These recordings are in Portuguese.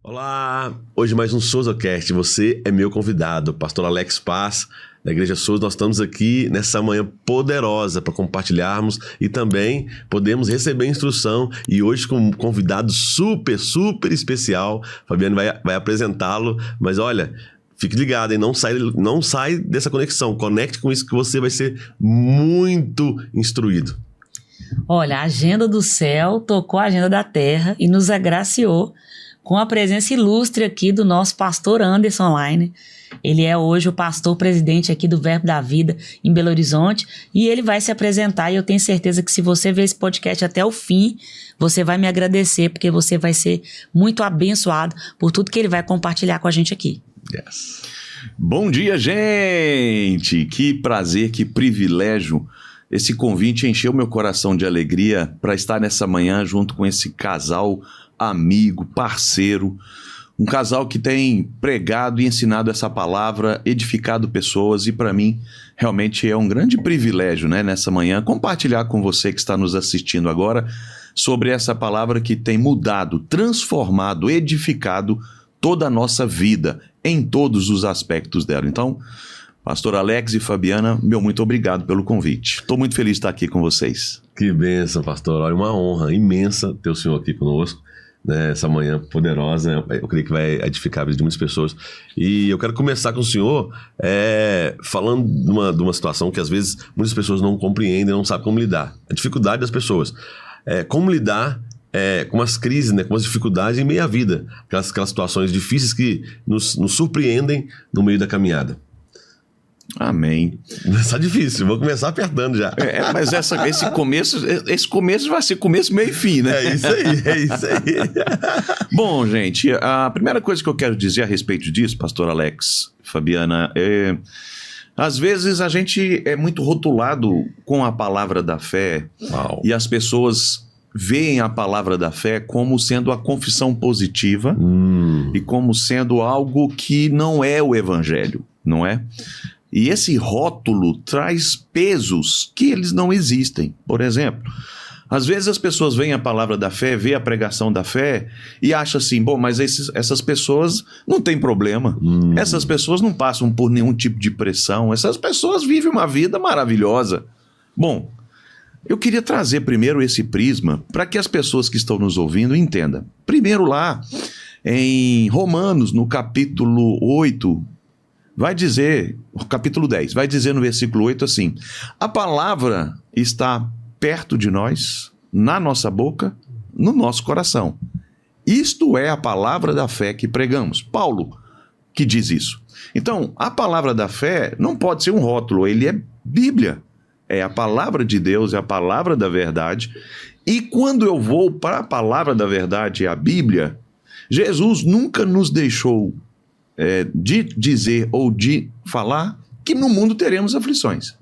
Olá, hoje mais um SouzaCast, você é meu convidado, pastor Alex Paz, da Igreja Souza. Nós estamos aqui nessa manhã poderosa para compartilharmos e também podemos receber instrução, e hoje com um convidado super especial. Fabiano vai apresentá-lo, mas olha, fique ligado, hein? Não sai dessa conexão, conecte com isso que você vai ser muito instruído. Olha, a agenda do céu tocou a agenda da terra e nos agraciou com a presença ilustre aqui do nosso pastor Anderson Laine. Ele é hoje o pastor presidente aqui do Verbo da Vida em Belo Horizonte e ele vai se apresentar, e eu tenho certeza que se você ver esse podcast até o fim, você vai me agradecer, porque você vai ser muito abençoado por tudo que ele vai compartilhar com a gente aqui. Yes. Bom dia, gente! Que prazer, que privilégio. Esse convite encheu meu coração de alegria para estar nessa manhã junto com esse casal amigo, parceiro, um casal que tem pregado e ensinado essa palavra, edificado pessoas, e para mim realmente é um grande privilégio, né, nessa manhã compartilhar com você que está nos assistindo agora sobre essa palavra que tem mudado, transformado, edificado toda a nossa vida em todos os aspectos dela. Então, pastor Alex e Fabiana, meu muito obrigado pelo convite. Estou muito feliz de estar aqui com vocês. Que bênção, pastor. Olha, uma honra imensa ter o senhor aqui conosco, né, essa manhã poderosa. Eu creio que vai edificar a vida de muitas pessoas. E eu quero começar com o senhor falando de uma situação que às vezes muitas pessoas não compreendem, não sabem como lidar. A dificuldade das pessoas. Como lidar com as crises, né, com as dificuldades em meio à vida. Aquelas situações difíceis que nos surpreendem no meio da caminhada. Amém. Está difícil, vou começar apertando já. Mas esse começo vai ser começo, meio e fim, né? É isso aí. Bom, gente, a primeira coisa que eu quero dizer a respeito disso, pastor Alex, Fabiana, às vezes a gente é muito rotulado com a palavra da fé. Uau. E as pessoas veem a palavra da fé como sendo a confissão positiva e como sendo algo que não é o evangelho, não é? E esse rótulo traz pesos que eles não existem. Por exemplo, às vezes as pessoas veem a palavra da fé, vê a pregação da fé e acham assim, bom, mas essas pessoas não têm problema. Essas pessoas não passam por nenhum tipo de pressão. Essas pessoas vivem uma vida maravilhosa. Bom, eu queria trazer primeiro esse prisma para que as pessoas que estão nos ouvindo entendam. Primeiro lá, em Romanos, no capítulo 8... vai dizer, capítulo 10, vai dizer no versículo 8 assim: a palavra está perto de nós, na nossa boca, no nosso coração. Isto é a palavra da fé que pregamos. Paulo que diz isso. Então, a palavra da fé não pode ser um rótulo, ele é Bíblia. É a palavra de Deus, é a palavra da verdade. E quando eu vou para a palavra da verdade, a Bíblia, Jesus nunca nos deixou de dizer ou de falar que no mundo teremos aflições.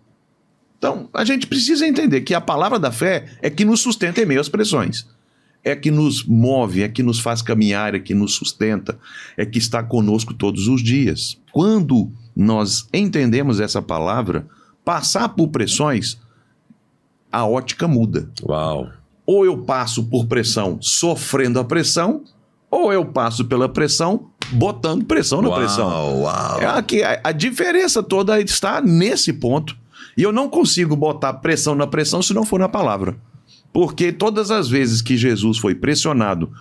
Então, a gente precisa entender que a palavra da fé é que nos sustenta em meio às pressões. É que nos move, é que nos faz caminhar, é que nos sustenta, é que está conosco todos os dias. Quando nós entendemos essa palavra, passar por pressões, a ótica muda. Uau! Ou eu passo por pressão sofrendo a pressão, ou eu passo pela pressão botando pressão na pressão. Uau. A diferença toda está nesse ponto. E eu não consigo botar pressão na pressão se não for na palavra. Porque todas as vezes que Jesus foi pressionado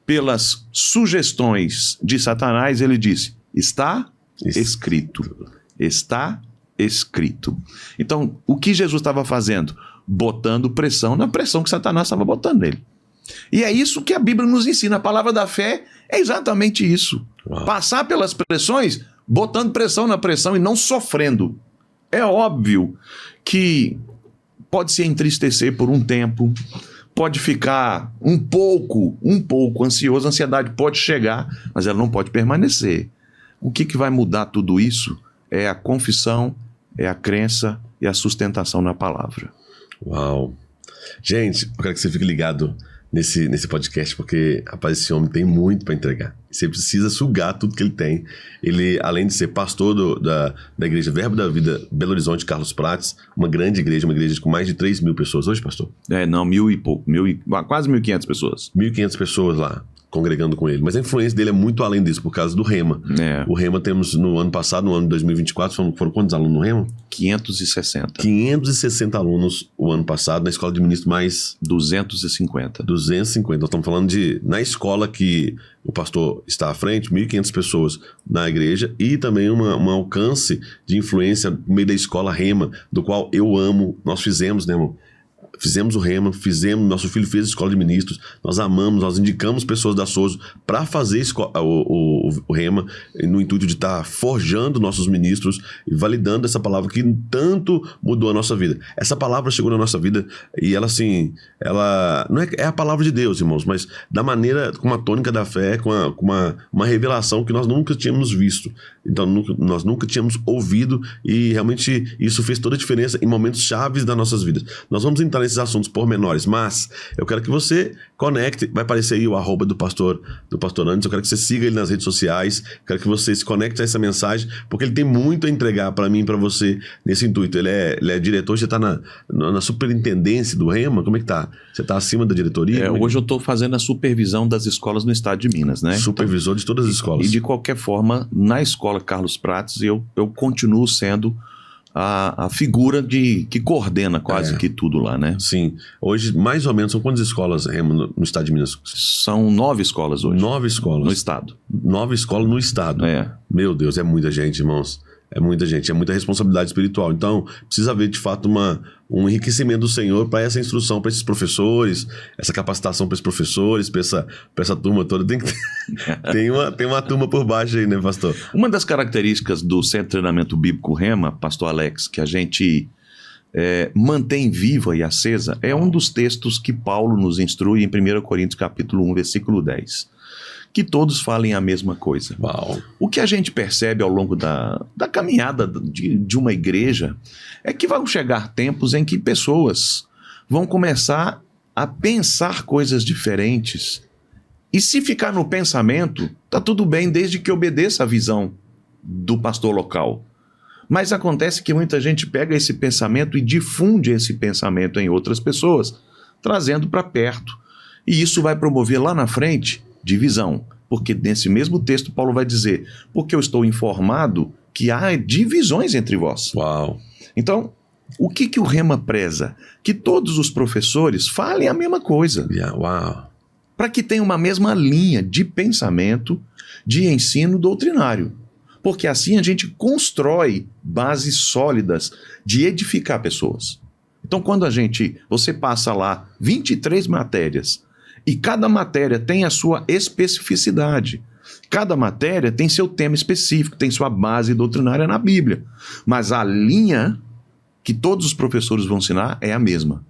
pelas sugestões de Satanás, ele disse: está escrito. Está escrito. Então, o que Jesus estava fazendo? Botando pressão na pressão que Satanás estava botando nele. E é isso que a Bíblia nos ensina. A palavra da fé é exatamente isso. Uau. Passar pelas pressões, botando pressão na pressão e não sofrendo. É óbvio que pode se entristecer por um tempo, pode ficar um pouco ansioso, a ansiedade pode chegar, mas ela não pode permanecer. O que vai mudar tudo isso é a confissão, é a crença e a sustentação na palavra. Uau! Gente, eu quero que você fique ligado nesse podcast, porque, rapaz, esse homem tem muito para entregar. Você precisa sugar tudo que ele tem. Ele, além de ser pastor da Igreja Verbo da Vida Belo Horizonte, Carlos Prates, uma grande igreja, uma igreja com mais de 3.000 pessoas hoje, pastor? Não, 1.000 e pouco, quase 1.500 pessoas. 1.500 pessoas lá. congregando com ele. Mas a influência dele é muito além disso, por causa do Rema. O Rema temos no ano passado, no ano de 2024, foram quantos alunos no Rema? 560. 560 alunos o ano passado, na escola de ministro mais... 250. 250. Nós estamos falando na escola que o pastor está à frente, 1.500 pessoas na igreja e também um alcance de influência no meio da escola Rema, do qual eu amo. Nós fizemos, né, irmão? Fizemos o Rema, nosso filho fez a escola de ministros, nós amamos, nós indicamos pessoas da Souza para fazer o Rema, no intuito de estar forjando nossos ministros e validando essa palavra que tanto mudou a nossa vida. Essa palavra chegou na nossa vida e ela, assim, ela não é a palavra de Deus, irmãos, mas da maneira, com uma tônica da fé, com uma revelação que nós nunca tínhamos visto. Então, nós nunca tínhamos ouvido e realmente isso fez toda a diferença em momentos chaves das nossas vidas. Nós vamos entrar nesses assuntos pormenores, mas eu quero que você conecte, vai aparecer aí o @ do pastor Anderson, eu quero que você siga ele nas redes sociais, quero que você se conecte a essa mensagem, porque ele tem muito a entregar para mim e para você nesse intuito. Ele é diretor, você está na superintendência do Rema, como é que tá? Você está acima da diretoria? Hoje eu estou fazendo a supervisão das escolas no estado de Minas, né? Supervisor de todas as escolas. E de qualquer forma, na escola Carlos Prates, eu continuo sendo a figura que coordena quase que tudo lá, né? Sim. Hoje, mais ou menos, são quantas escolas Rema no estado de Minas? São 9 escolas hoje. 9 escolas. No estado. 9 escolas no estado. Meu Deus, é muita gente, irmãos. É muita gente, é muita responsabilidade espiritual. Então, precisa haver, de fato, um enriquecimento do Senhor para essa instrução, para esses professores, essa capacitação para esses professores, para essa turma toda. Tem uma turma por baixo aí, né, pastor? Uma das características do Centro de Treinamento Bíblico Rema, pastor Alex, que a gente mantém viva e acesa, é um dos textos que Paulo nos instrui em 1 Coríntios capítulo 1, versículo 10. Que todos falem a mesma coisa. Uau. O que a gente percebe ao longo da caminhada de uma igreja é que vão chegar tempos em que pessoas vão começar a pensar coisas diferentes. E se ficar no pensamento, tá tudo bem, desde que obedeça a visão do pastor local. Mas acontece que muita gente pega esse pensamento e difunde esse pensamento em outras pessoas, trazendo para perto. E isso vai promover lá na frente divisão, porque nesse mesmo texto Paulo vai dizer, porque eu estou informado que há divisões entre vós. Uau. Então, o que o Rema preza? Que todos os professores falem a mesma coisa. Uau. Para que tenha uma mesma linha de pensamento, de ensino doutrinário. Porque assim a gente constrói bases sólidas de edificar pessoas. Então, quando você passa lá 23 matérias, e cada matéria tem a sua especificidade. Cada matéria tem seu tema específico, tem sua base doutrinária na Bíblia. Mas a linha que todos os professores vão ensinar é a mesma.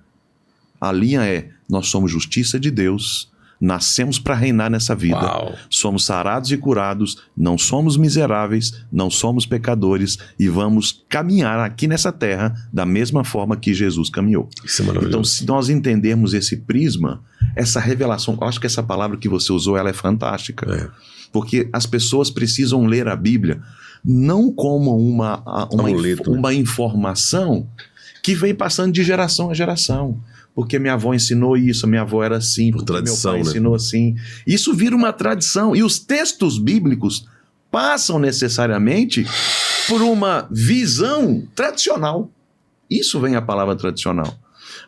A linha é, nós somos justiça de Deus, nascemos para reinar nessa vida. Uau. Somos sarados e curados, não somos miseráveis, não somos pecadores e vamos caminhar aqui nessa terra da mesma forma que Jesus caminhou. Isso é maravilhoso. Então, se nós entendermos esse prisma, essa revelação, eu acho que essa palavra que você usou, ela é fantástica. Porque as pessoas precisam ler a Bíblia não como uma informação que vem passando de geração a geração. Porque minha avó ensinou isso, minha avó era assim, porque tradição, meu pai ensinou assim. Isso vira uma tradição. E os textos bíblicos passam necessariamente por uma visão tradicional. Isso vem a palavra tradicional.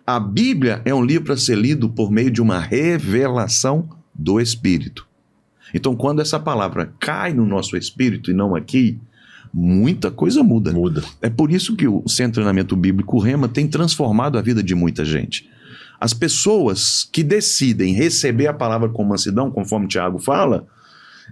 A Bíblia é um livro a ser lido por meio de uma revelação do Espírito. Então, quando essa palavra cai no nosso espírito e não aqui, muita coisa muda. É por isso que o Centro de Treinamento Bíblico Rema tem transformado a vida de muita gente. As pessoas que decidem receber a palavra com mansidão, conforme Tiago fala,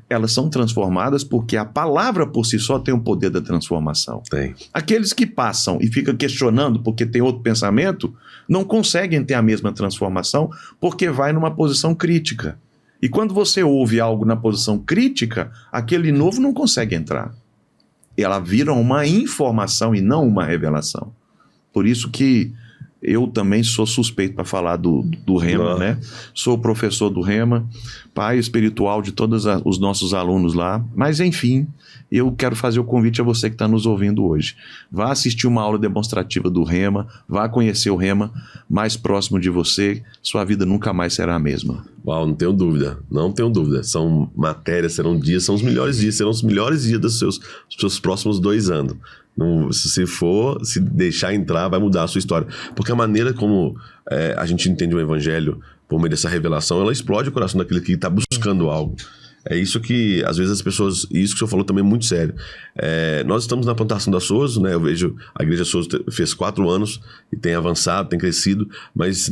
elas são transformadas porque a palavra por si só tem o poder da transformação. Tem. Aqueles que passam e ficam questionando porque tem outro pensamento, não conseguem ter a mesma transformação porque vai numa posição crítica. E quando você ouve algo na posição crítica, aquele novo não consegue entrar. Ela vira uma informação e não uma revelação. Por isso que eu também sou suspeito para falar do Rema, né? Sou professor do Rema, pai espiritual de todos os nossos alunos lá. Mas, enfim, eu quero fazer o convite a você que está nos ouvindo hoje. Vá assistir uma aula demonstrativa do Rema, vá conhecer o Rema mais próximo de você, sua vida nunca mais será a mesma. Uau, não tenho dúvida, não tenho dúvida. São matérias, serão dias, são os melhores dias dos seus próximos 2 anos. Não, se deixar entrar, vai mudar a sua história. Porque a maneira como a gente entende o evangelho por meio dessa revelação, ela explode o coração daquele que está buscando algo. É isso que, às vezes, as pessoas... E isso que o senhor falou também é muito sério. Nós estamos na plantação da Souza, né? Eu vejo a igreja Souza fez 4 anos e tem avançado, tem crescido, mas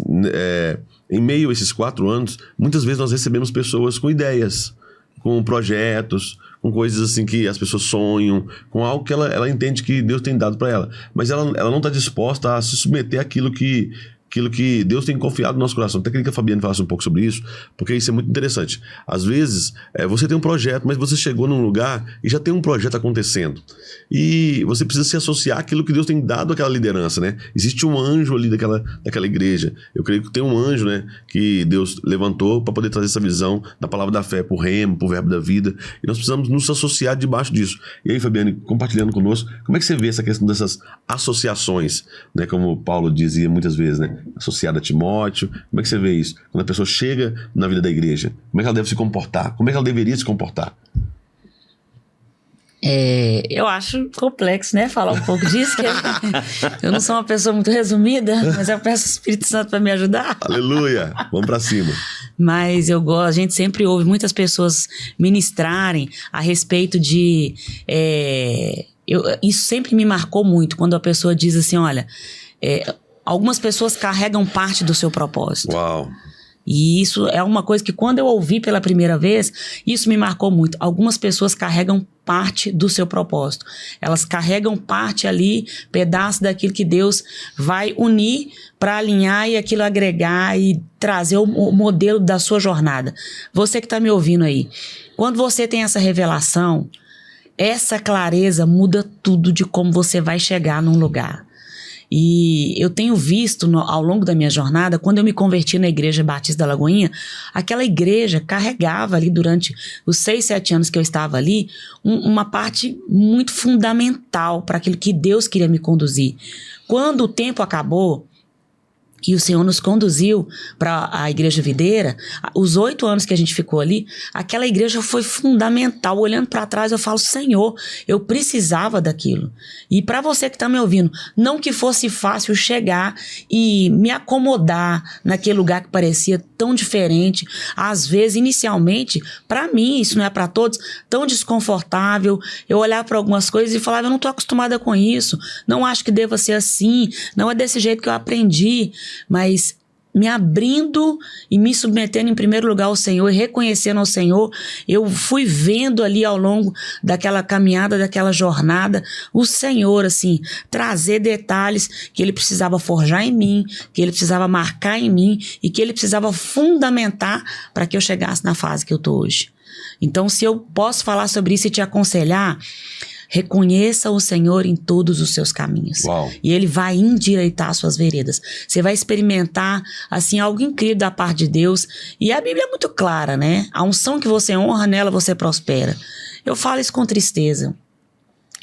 em meio a esses 4 anos, muitas vezes nós recebemos pessoas com ideias, com projetos, com coisas assim que as pessoas sonham, com algo que ela entende que Deus tem dado para ela. Mas ela não está disposta a se submeter àquilo que Deus tem confiado no nosso coração. Até queria que a Fabiane falasse um pouco sobre isso, porque isso é muito interessante. Às vezes, você tem um projeto, mas você chegou num lugar e já tem um projeto acontecendo. E você precisa se associar àquilo que Deus tem dado àquela liderança, né? Existe um anjo ali daquela igreja. Eu creio que tem um anjo, né, que Deus levantou para poder trazer essa visão da palavra da fé, pro remo, pro verbo da vida. E nós precisamos nos associar debaixo disso. E aí, Fabiane, compartilhando conosco, como é que você vê essa questão dessas associações, né? Como Paulo dizia muitas vezes, né? Associada a Timóteo. Como é que você vê isso? Quando a pessoa chega na vida da igreja, como é que ela deve se comportar? Como é que ela deveria se comportar? Eu acho complexo, né? Falar um pouco disso, que eu não sou uma pessoa muito resumida, mas eu peço o Espírito Santo para me ajudar. Aleluia! Vamos para cima. Mas a gente sempre ouve muitas pessoas ministrarem a respeito de... isso sempre me marcou muito, quando a pessoa diz assim, olha... algumas pessoas carregam parte do seu propósito. Uau! E isso é uma coisa que, quando eu ouvi pela primeira vez, isso me marcou muito. Algumas pessoas carregam parte do seu propósito. Elas carregam parte ali, pedaço daquilo que Deus vai unir para alinhar e aquilo agregar e trazer o modelo da sua jornada. Você que está me ouvindo aí, quando você tem essa revelação, essa clareza muda tudo de como você vai chegar num lugar. E eu tenho visto ao longo da minha jornada, quando eu me converti na Igreja Batista da Lagoinha, aquela igreja carregava ali durante os 6, 7 anos que eu estava ali, uma parte muito fundamental para aquilo que Deus queria me conduzir. Quando o tempo acabou, e o Senhor nos conduziu para a Igreja Videira, os 8 anos que a gente ficou ali, aquela igreja foi fundamental. Olhando para trás, eu falo, Senhor, eu precisava daquilo. E para você que está me ouvindo, não que fosse fácil chegar e me acomodar naquele lugar que parecia tão diferente, às vezes, inicialmente, para mim, isso não é para todos, tão desconfortável. Eu olhava para algumas coisas e falava, eu não estou acostumada com isso, não acho que deva ser assim, não é desse jeito que eu aprendi. Mas me abrindo e me submetendo em primeiro lugar ao Senhor e reconhecendo ao Senhor, eu fui vendo ali ao longo daquela caminhada, daquela jornada, o Senhor, assim, trazer detalhes que Ele precisava forjar em mim, que Ele precisava marcar em mim e que Ele precisava fundamentar para que eu chegasse na fase que eu estou hoje. Então, se eu posso falar sobre isso e te aconselhar, reconheça o Senhor em todos os seus caminhos. Uau. E Ele vai endireitar suas veredas. Você vai experimentar, assim, algo incrível da parte de Deus. E a Bíblia é muito clara, né? A unção que você honra, nela você prospera. Eu falo isso com tristeza.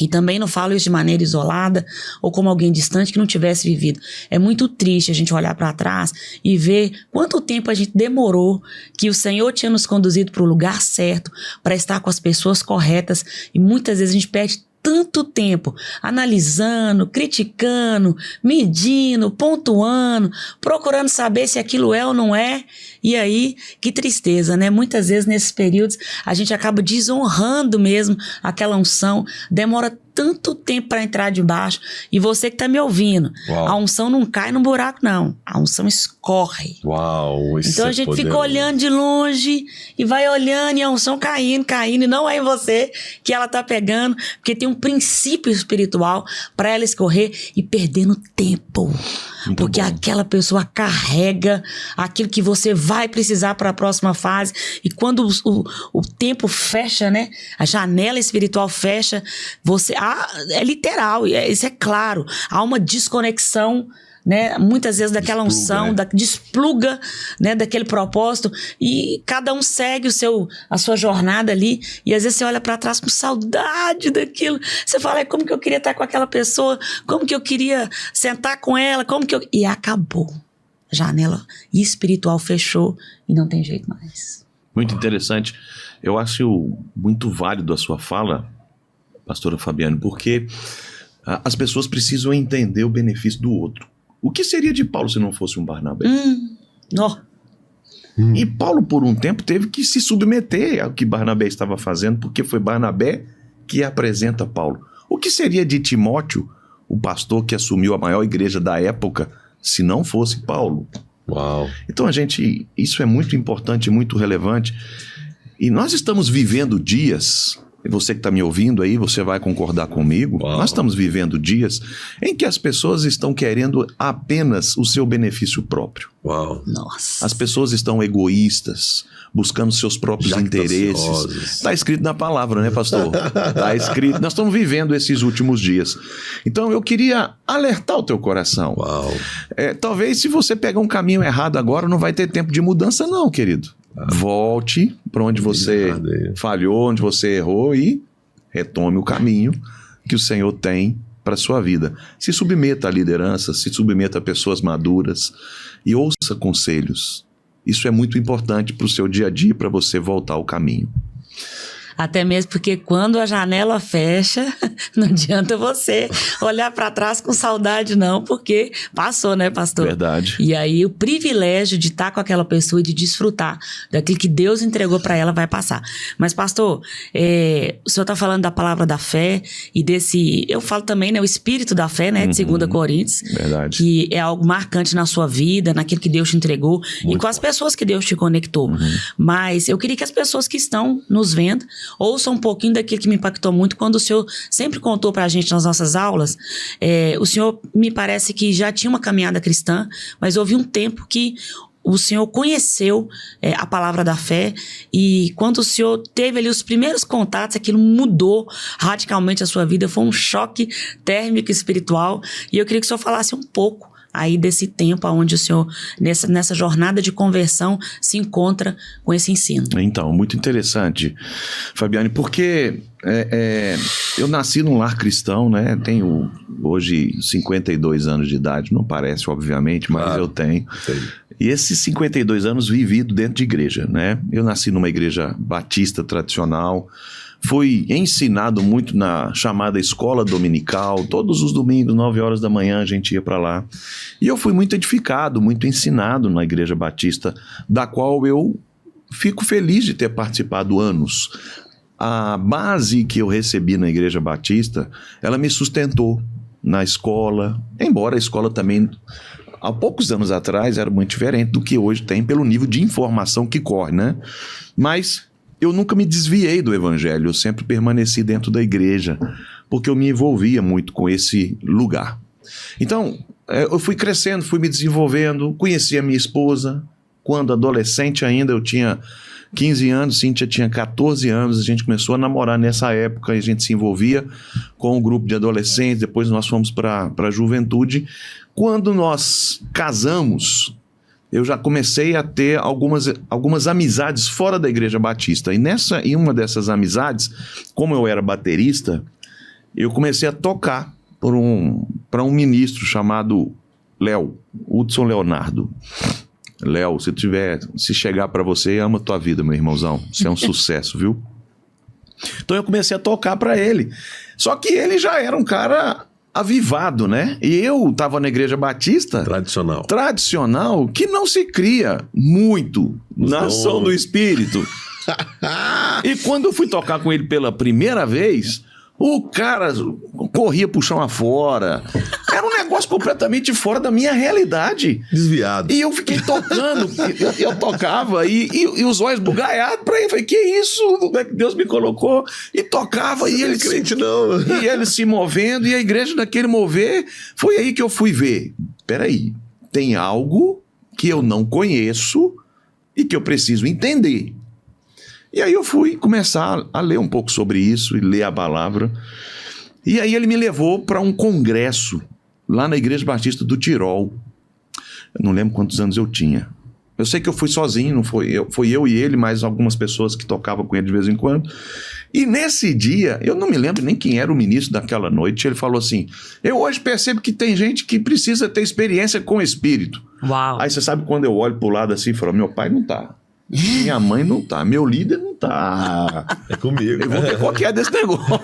E também não falo isso de maneira isolada ou como alguém distante que não tivesse vivido. É muito triste a gente olhar para trás e ver quanto tempo a gente demorou, que o Senhor tinha nos conduzido para o lugar certo, para estar com as pessoas corretas. E muitas vezes a gente perde tanto tempo analisando, criticando, medindo, pontuando, procurando saber se aquilo é ou não é. E aí, que tristeza, né? Muitas vezes nesses períodos a gente acaba desonrando mesmo aquela unção, demora tanto tempo para entrar debaixo. E você que está me ouvindo, Uau. A unção não cai no buraco, não. A unção escorre. Uau, isso Então a gente fica olhando de longe e vai olhando e a unção caindo, e não é em você que ela tá pegando, porque tem um princípio espiritual para ela escorrer e perdendo tempo. Muito porque bom. aquela pessoa carrega aquilo que você vai precisar para a próxima fase. E quando o tempo fecha, né? A janela espiritual fecha, é literal, isso é claro. Há uma desconexão, né, muitas vezes daquela unção, né? Despluga, né, daquele propósito, e cada um segue a sua jornada ali, e às vezes você olha para trás com saudade daquilo, você fala, como que eu queria estar com aquela pessoa, como que eu queria sentar com ela, e acabou. janela espiritual fechou e não tem jeito mais. Muito interessante. Eu acho muito válido a sua fala, pastora Fabiane, porque as pessoas precisam entender o benefício do outro. O que seria de Paulo se não fosse um Barnabé? E Paulo, por um tempo, teve que se submeter ao que Barnabé estava fazendo, porque foi Barnabé que apresenta Paulo. O que seria de Timóteo, o pastor que assumiu a maior igreja da época, se não fosse Paulo? Uau. Então, isso é muito importante, muito relevante. E nós estamos vivendo dias, e você que está me ouvindo aí, você vai concordar comigo, Uau. nós estamos vivendo dias em que as pessoas estão querendo apenas o seu benefício próprio. Uau. Nossa. As pessoas estão egoístas, buscando seus próprios interesses. Jactanciosas. Está escrito na palavra, né, pastor? Está escrito. Nós estamos vivendo esses últimos dias. Então, eu queria alertar o teu coração. Uau. Talvez se você pegar um caminho errado agora, não vai ter tempo de mudança não, querido. Volte para onde você falhou, onde você errou e retome o caminho que o Senhor tem para a sua vida. Se submeta a liderança, se submeta a pessoas maduras e ouça conselhos. Isso é muito importante para o seu dia a dia, para você voltar ao caminho. Até mesmo porque quando a janela fecha, não adianta você olhar para trás com saudade não, porque passou, né, pastor? Verdade. E aí o privilégio de estar com aquela pessoa e de desfrutar daquilo que Deus entregou para ela vai passar. Mas, pastor, o senhor está falando da palavra da fé e desse, eu falo também, né, o espírito da fé, né, de 2 Coríntios. Verdade. Que é algo marcante na sua vida, naquilo que Deus te entregou e com as pessoas que Deus te conectou. Mas eu queria que as pessoas que estão nos vendo ouça um pouquinho daquilo que me impactou muito quando o senhor sempre contou pra gente nas nossas aulas. O senhor me parece que já tinha uma caminhada cristã, mas houve um tempo que o senhor conheceu a palavra da fé e quando o senhor teve ali os primeiros contatos, aquilo mudou radicalmente a sua vida, foi um choque térmico espiritual e eu queria que o senhor falasse um pouco aí desse tempo onde o senhor, nessa jornada de conversão, se encontra com esse ensino. Então, muito interessante, Fabiane, porque eu nasci num lar cristão, né? Tenho hoje 52 anos de idade, não parece, obviamente, mas eu tenho. Sim. E esses 52 anos vivido dentro de igreja, né? Eu nasci numa igreja batista tradicional, fui ensinado muito na chamada escola dominical, todos os domingos, 9 horas da manhã, a gente ia para lá. E eu fui muito edificado, muito ensinado na igreja batista, da qual eu fico feliz de ter participado anos. A base que eu recebi na igreja batista, ela me sustentou na escola, embora a escola também, há poucos anos atrás, era muito diferente do que hoje tem pelo nível de informação que corre, né? Mas eu nunca me desviei do evangelho, eu sempre permaneci dentro da igreja, porque eu me envolvia muito com esse lugar. Então, eu fui crescendo, fui me desenvolvendo, conheci a minha esposa, quando adolescente ainda, eu tinha 15 anos, Cíntia tinha 14 anos, a gente começou a namorar nessa época, e a gente se envolvia com um grupo de adolescentes, depois nós fomos para a juventude. Quando nós casamos, eu já comecei a ter algumas amizades fora da igreja batista. E em uma dessas amizades, como eu era baterista, eu comecei a tocar para um ministro chamado Hudson Leonardo. Léo, se chegar para você, ama a tua vida, meu irmãozão. Isso é um sucesso, viu? Então eu comecei a tocar para ele. Só que ele já era um cara avivado, né? E eu estava na igreja batista tradicional, que não se cria muito na ação do Espírito. E quando eu fui tocar com ele pela primeira vez, o cara corria pro chão afora. Era um negócio completamente fora da minha realidade. Desviado. E eu fiquei tocando, eu tocava e os olhos bugaiados pra ele. Falei, que isso? Como é que Deus me colocou? E tocava e ele... crente não. E ele se movendo e a igreja daquele mover. Foi aí que eu fui ver. Peraí, tem algo que eu não conheço e que eu preciso entender. E aí eu fui começar a ler um pouco sobre isso e ler a palavra. E aí ele me levou para um congresso lá na Igreja Batista do Tirol. Eu não lembro quantos anos eu tinha. Eu sei que eu fui sozinho, não foi eu e ele, mais algumas pessoas que tocavam com ele de vez em quando. E nesse dia, eu não me lembro nem quem era o ministro daquela noite, ele falou assim, eu hoje percebo que tem gente que precisa ter experiência com o Espírito. Uau. Aí você sabe quando eu olho pro lado assim e falo, meu pai não tá, minha mãe não tá, meu líder não tá. É comigo. Eu vou ter qualquer desse negócio.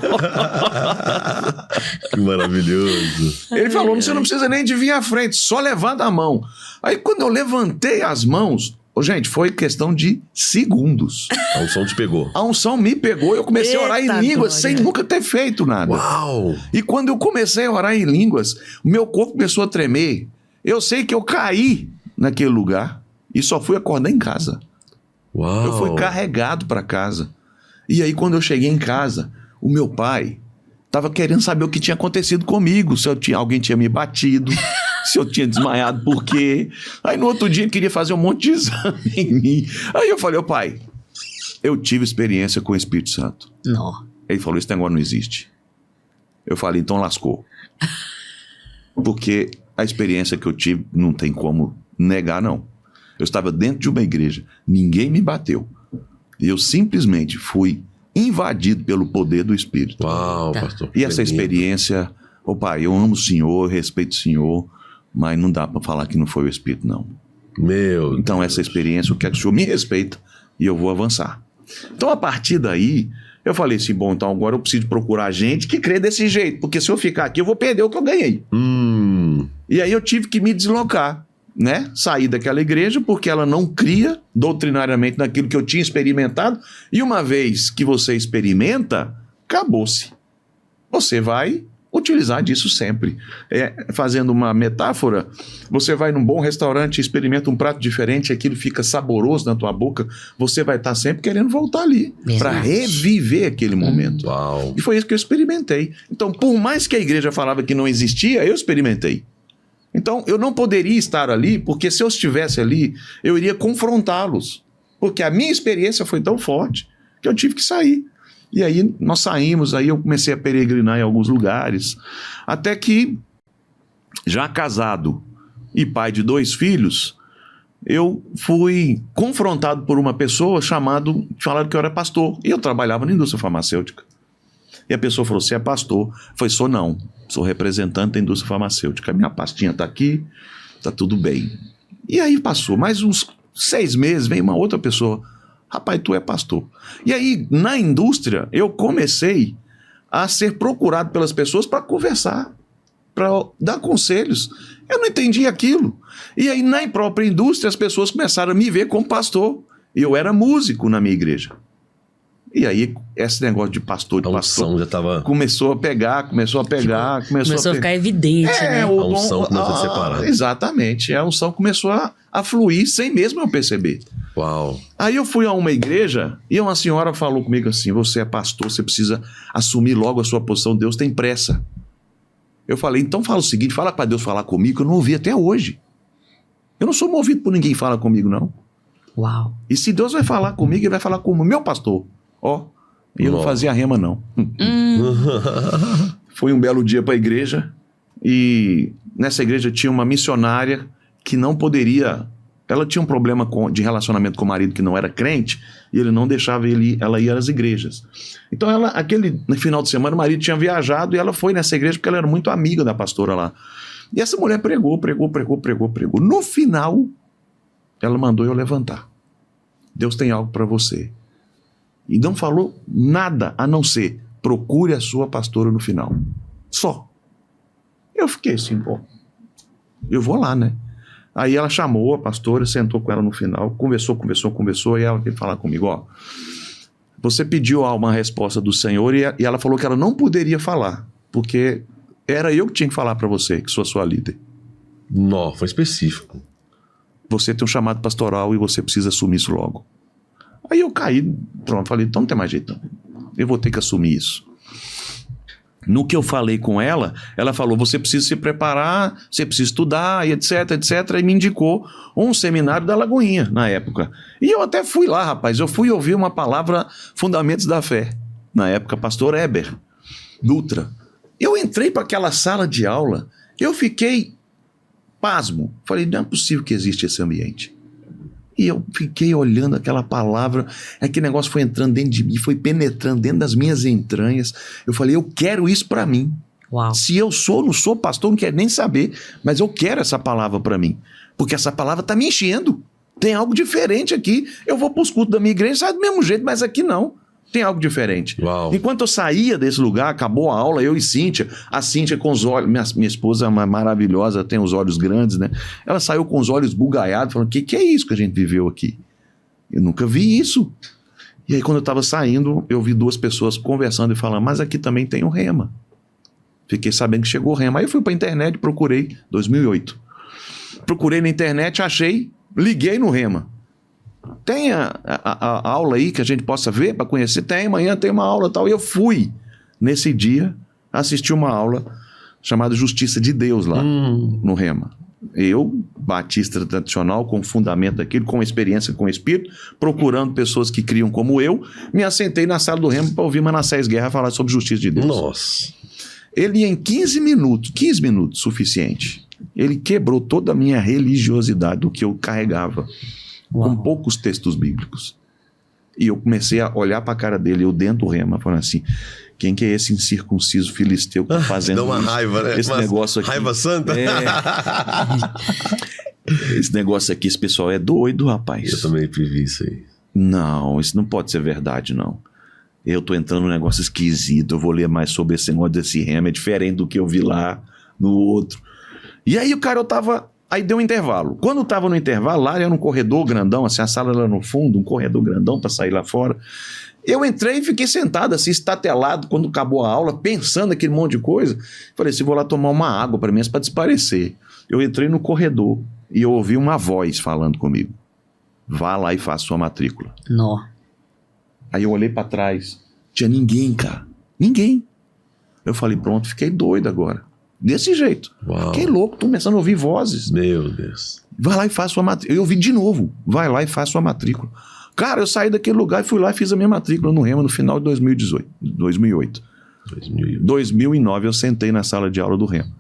Que maravilhoso. Ele falou, você não precisa nem de vir à frente, só levanta a mão. Aí quando eu levantei as mãos, gente, foi questão de segundos. A unção te pegou. A unção me pegou, eu comecei a orar Eita em línguas glória. sem nunca ter feito nada. Uau! E quando eu comecei a orar em línguas, o meu corpo começou a tremer. Eu sei que eu caí naquele lugar e só fui acordar em casa. Uau! Eu fui carregado para casa. E aí, quando eu cheguei em casa, o meu pai estava querendo saber o que tinha acontecido comigo, se alguém tinha me batido, se eu tinha desmaiado, por quê. Aí, no outro dia, ele queria fazer um monte de exame em mim. Aí eu falei, ô pai, eu tive experiência com o Espírito Santo. Não. Ele falou, esse negócio não existe. Eu falei, então lascou. Porque a experiência que eu tive não tem como negar, não. Eu estava dentro de uma igreja, ninguém me bateu. E eu simplesmente fui invadido pelo poder do Espírito. Uau, Tá. pastor. E essa que lindo. experiência, ô pai, eu amo o Senhor, eu respeito o Senhor, mas não dá para falar que não foi o Espírito, não. Meu Então Deus. essa experiência, eu quero que o Senhor me respeita e eu vou avançar. Então a partir daí, eu falei assim, bom, então agora eu preciso procurar gente que crê desse jeito, porque se eu ficar aqui eu vou perder o que eu ganhei. E aí eu tive que me deslocar, né? Sair daquela igreja porque ela não cria doutrinariamente naquilo que eu tinha experimentado. E uma vez que você experimenta, acabou-se. Você vai utilizar disso sempre. Fazendo uma metáfora, você vai num bom restaurante, experimenta um prato diferente, aquilo fica saboroso na tua boca, você vai estar sempre querendo voltar ali para Verdade. reviver aquele momento. Uau. E foi isso que eu experimentei. Então, por mais que a igreja falava que não existia, eu experimentei. Então, eu não poderia estar ali, porque se eu estivesse ali, eu iria confrontá-los. Porque a minha experiência foi tão forte que eu tive que sair. E aí nós saímos, aí eu comecei a peregrinar em alguns lugares, até que, já casado e pai de 2 filhos, eu fui confrontado por uma pessoa falaram que eu era pastor, e eu trabalhava na indústria farmacêutica. E a pessoa falou, você é pastor? Eu falei, sou não, sou representante da indústria farmacêutica, minha pastinha está aqui, está tudo bem. E aí passou, mais uns 6 meses, vem uma outra pessoa, rapaz, tu é pastor. E aí, na indústria, eu comecei a ser procurado pelas pessoas para conversar, para dar conselhos. Eu não entendi aquilo. E aí, na própria indústria, as pessoas começaram a me ver como pastor. E eu era músico na minha igreja. E aí, esse negócio de pastor, A unção já estava... começou a pegar. Começou a ficar evidente, né? A unção começou a separar. Exatamente. A unção começou a fluir sem mesmo eu perceber. Uau. Aí eu fui a uma igreja e uma senhora falou comigo assim, você é pastor, você precisa assumir logo a sua posição, Deus tem pressa. Eu falei, então fala o seguinte, fala para Deus falar comigo, que eu não ouvi até hoje. Eu não sou movido por ninguém que fala comigo, não. Uau. E se Deus vai falar comigo, ele vai falar com o meu pastor. Ó, e eu não fazia rema, não. Fui um belo dia para a igreja e nessa igreja tinha uma missionária que não poderia... Ela tinha um problema de relacionamento com o marido que não era crente e ele não deixava ela ir às igrejas. Então, no final de semana, o marido tinha viajado e ela foi nessa igreja porque ela era muito amiga da pastora lá. E essa mulher pregou. No final, ela mandou eu levantar. Deus tem algo para você. E não falou nada a não ser procure a sua pastora no final. Só. Eu fiquei assim, bom, eu vou lá, né? Aí ela chamou a pastora, sentou com ela no final, conversou, e ela veio falar comigo, ó, você pediu uma resposta do Senhor e ela falou que ela não poderia falar, porque era eu que tinha que falar para você, que sou sua líder. Não, foi específico. Você tem um chamado pastoral e você precisa assumir isso logo. Aí eu caí, pronto, falei, então não tem mais jeito, não. Eu vou ter que assumir isso. No que eu falei com ela, ela falou, você precisa se preparar, você precisa estudar, e etc, e me indicou um seminário da Lagoinha, na época. E eu até fui lá, rapaz, eu fui ouvir uma palavra, Fundamentos da Fé, na época, pastor Heber Dutra. Eu entrei para aquela sala de aula, eu fiquei pasmo. Falei, não é possível que existe esse ambiente. E eu fiquei olhando aquela palavra, aquele negócio foi entrando dentro de mim, foi penetrando dentro das minhas entranhas. Eu falei, eu quero isso para mim. Uau. Se eu não sou pastor, não quero nem saber, mas eu quero essa palavra para mim. Porque essa palavra está me enchendo. Tem algo diferente aqui. Eu vou para os cultos da minha igreja, sai do mesmo jeito, mas aqui não. Tem algo diferente. Uau. Enquanto eu saía desse lugar, acabou a aula, eu e Cíntia, a Cíntia com os olhos, minha esposa é uma maravilhosa, tem os olhos grandes, né? Ela saiu com os olhos bugalhados, falando, o que é isso que a gente viveu aqui? Eu nunca vi isso. E aí quando eu estava saindo, eu vi 2 pessoas conversando e falando, mas aqui também tem o Rema. Fiquei sabendo que chegou o Rema. Aí eu fui para a internet, procurei, 2008. Procurei na internet, achei, liguei no Rema. Tem a aula aí que a gente possa ver para conhecer? Tem, amanhã tem uma aula e tal. E eu fui, nesse dia, assistir uma aula chamada Justiça de Deus lá, no Rema. Eu, batista tradicional, com fundamento daquilo, com experiência com o Espírito, procurando pessoas que criam como eu, me assentei na sala do Rema para ouvir Manassés Guerra falar sobre Justiça de Deus. Nossa. Ele em 15 minutos, suficiente, ele quebrou toda a minha religiosidade do que eu carregava. Uau. Com poucos textos bíblicos. E eu comecei a olhar para a cara dele, eu dentro do Rema, falando assim, quem que é esse incircunciso filisteu que tá fazendo Dá uma isso? raiva, né? Esse negócio aqui. Raiva santa? Esse negócio aqui, esse pessoal é doido, rapaz. Eu também vivi isso aí. Não, isso não pode ser verdade, não. Eu tô entrando num negócio esquisito, eu vou ler mais sobre esse negócio desse Rema, é diferente do que eu vi lá no outro. E aí o cara, eu tava... Aí deu um intervalo. Quando eu tava no intervalo, lá era um corredor grandão, assim, a sala lá no fundo, um corredor grandão para sair lá fora. Eu entrei e fiquei sentado, assim, estatelado, quando acabou a aula, pensando aquele monte de coisa. Falei assim, vou lá tomar uma água para mim, para desaparecer. Eu entrei no corredor e eu ouvi uma voz falando comigo. Vá lá e faça sua matrícula. Nó. Aí eu olhei para trás, tinha ninguém, cara. Ninguém. Eu falei, pronto, fiquei doido agora. Desse jeito. Uau. Fiquei louco, tô começando a ouvir vozes. Meu Deus. Vai lá e faz sua matrícula. Eu ouvi de novo. Vai lá e faz sua matrícula. Cara, eu saí daquele lugar e fui lá e fiz a minha matrícula no Rema no final de 2008. 2009 eu sentei na sala de aula do Rema.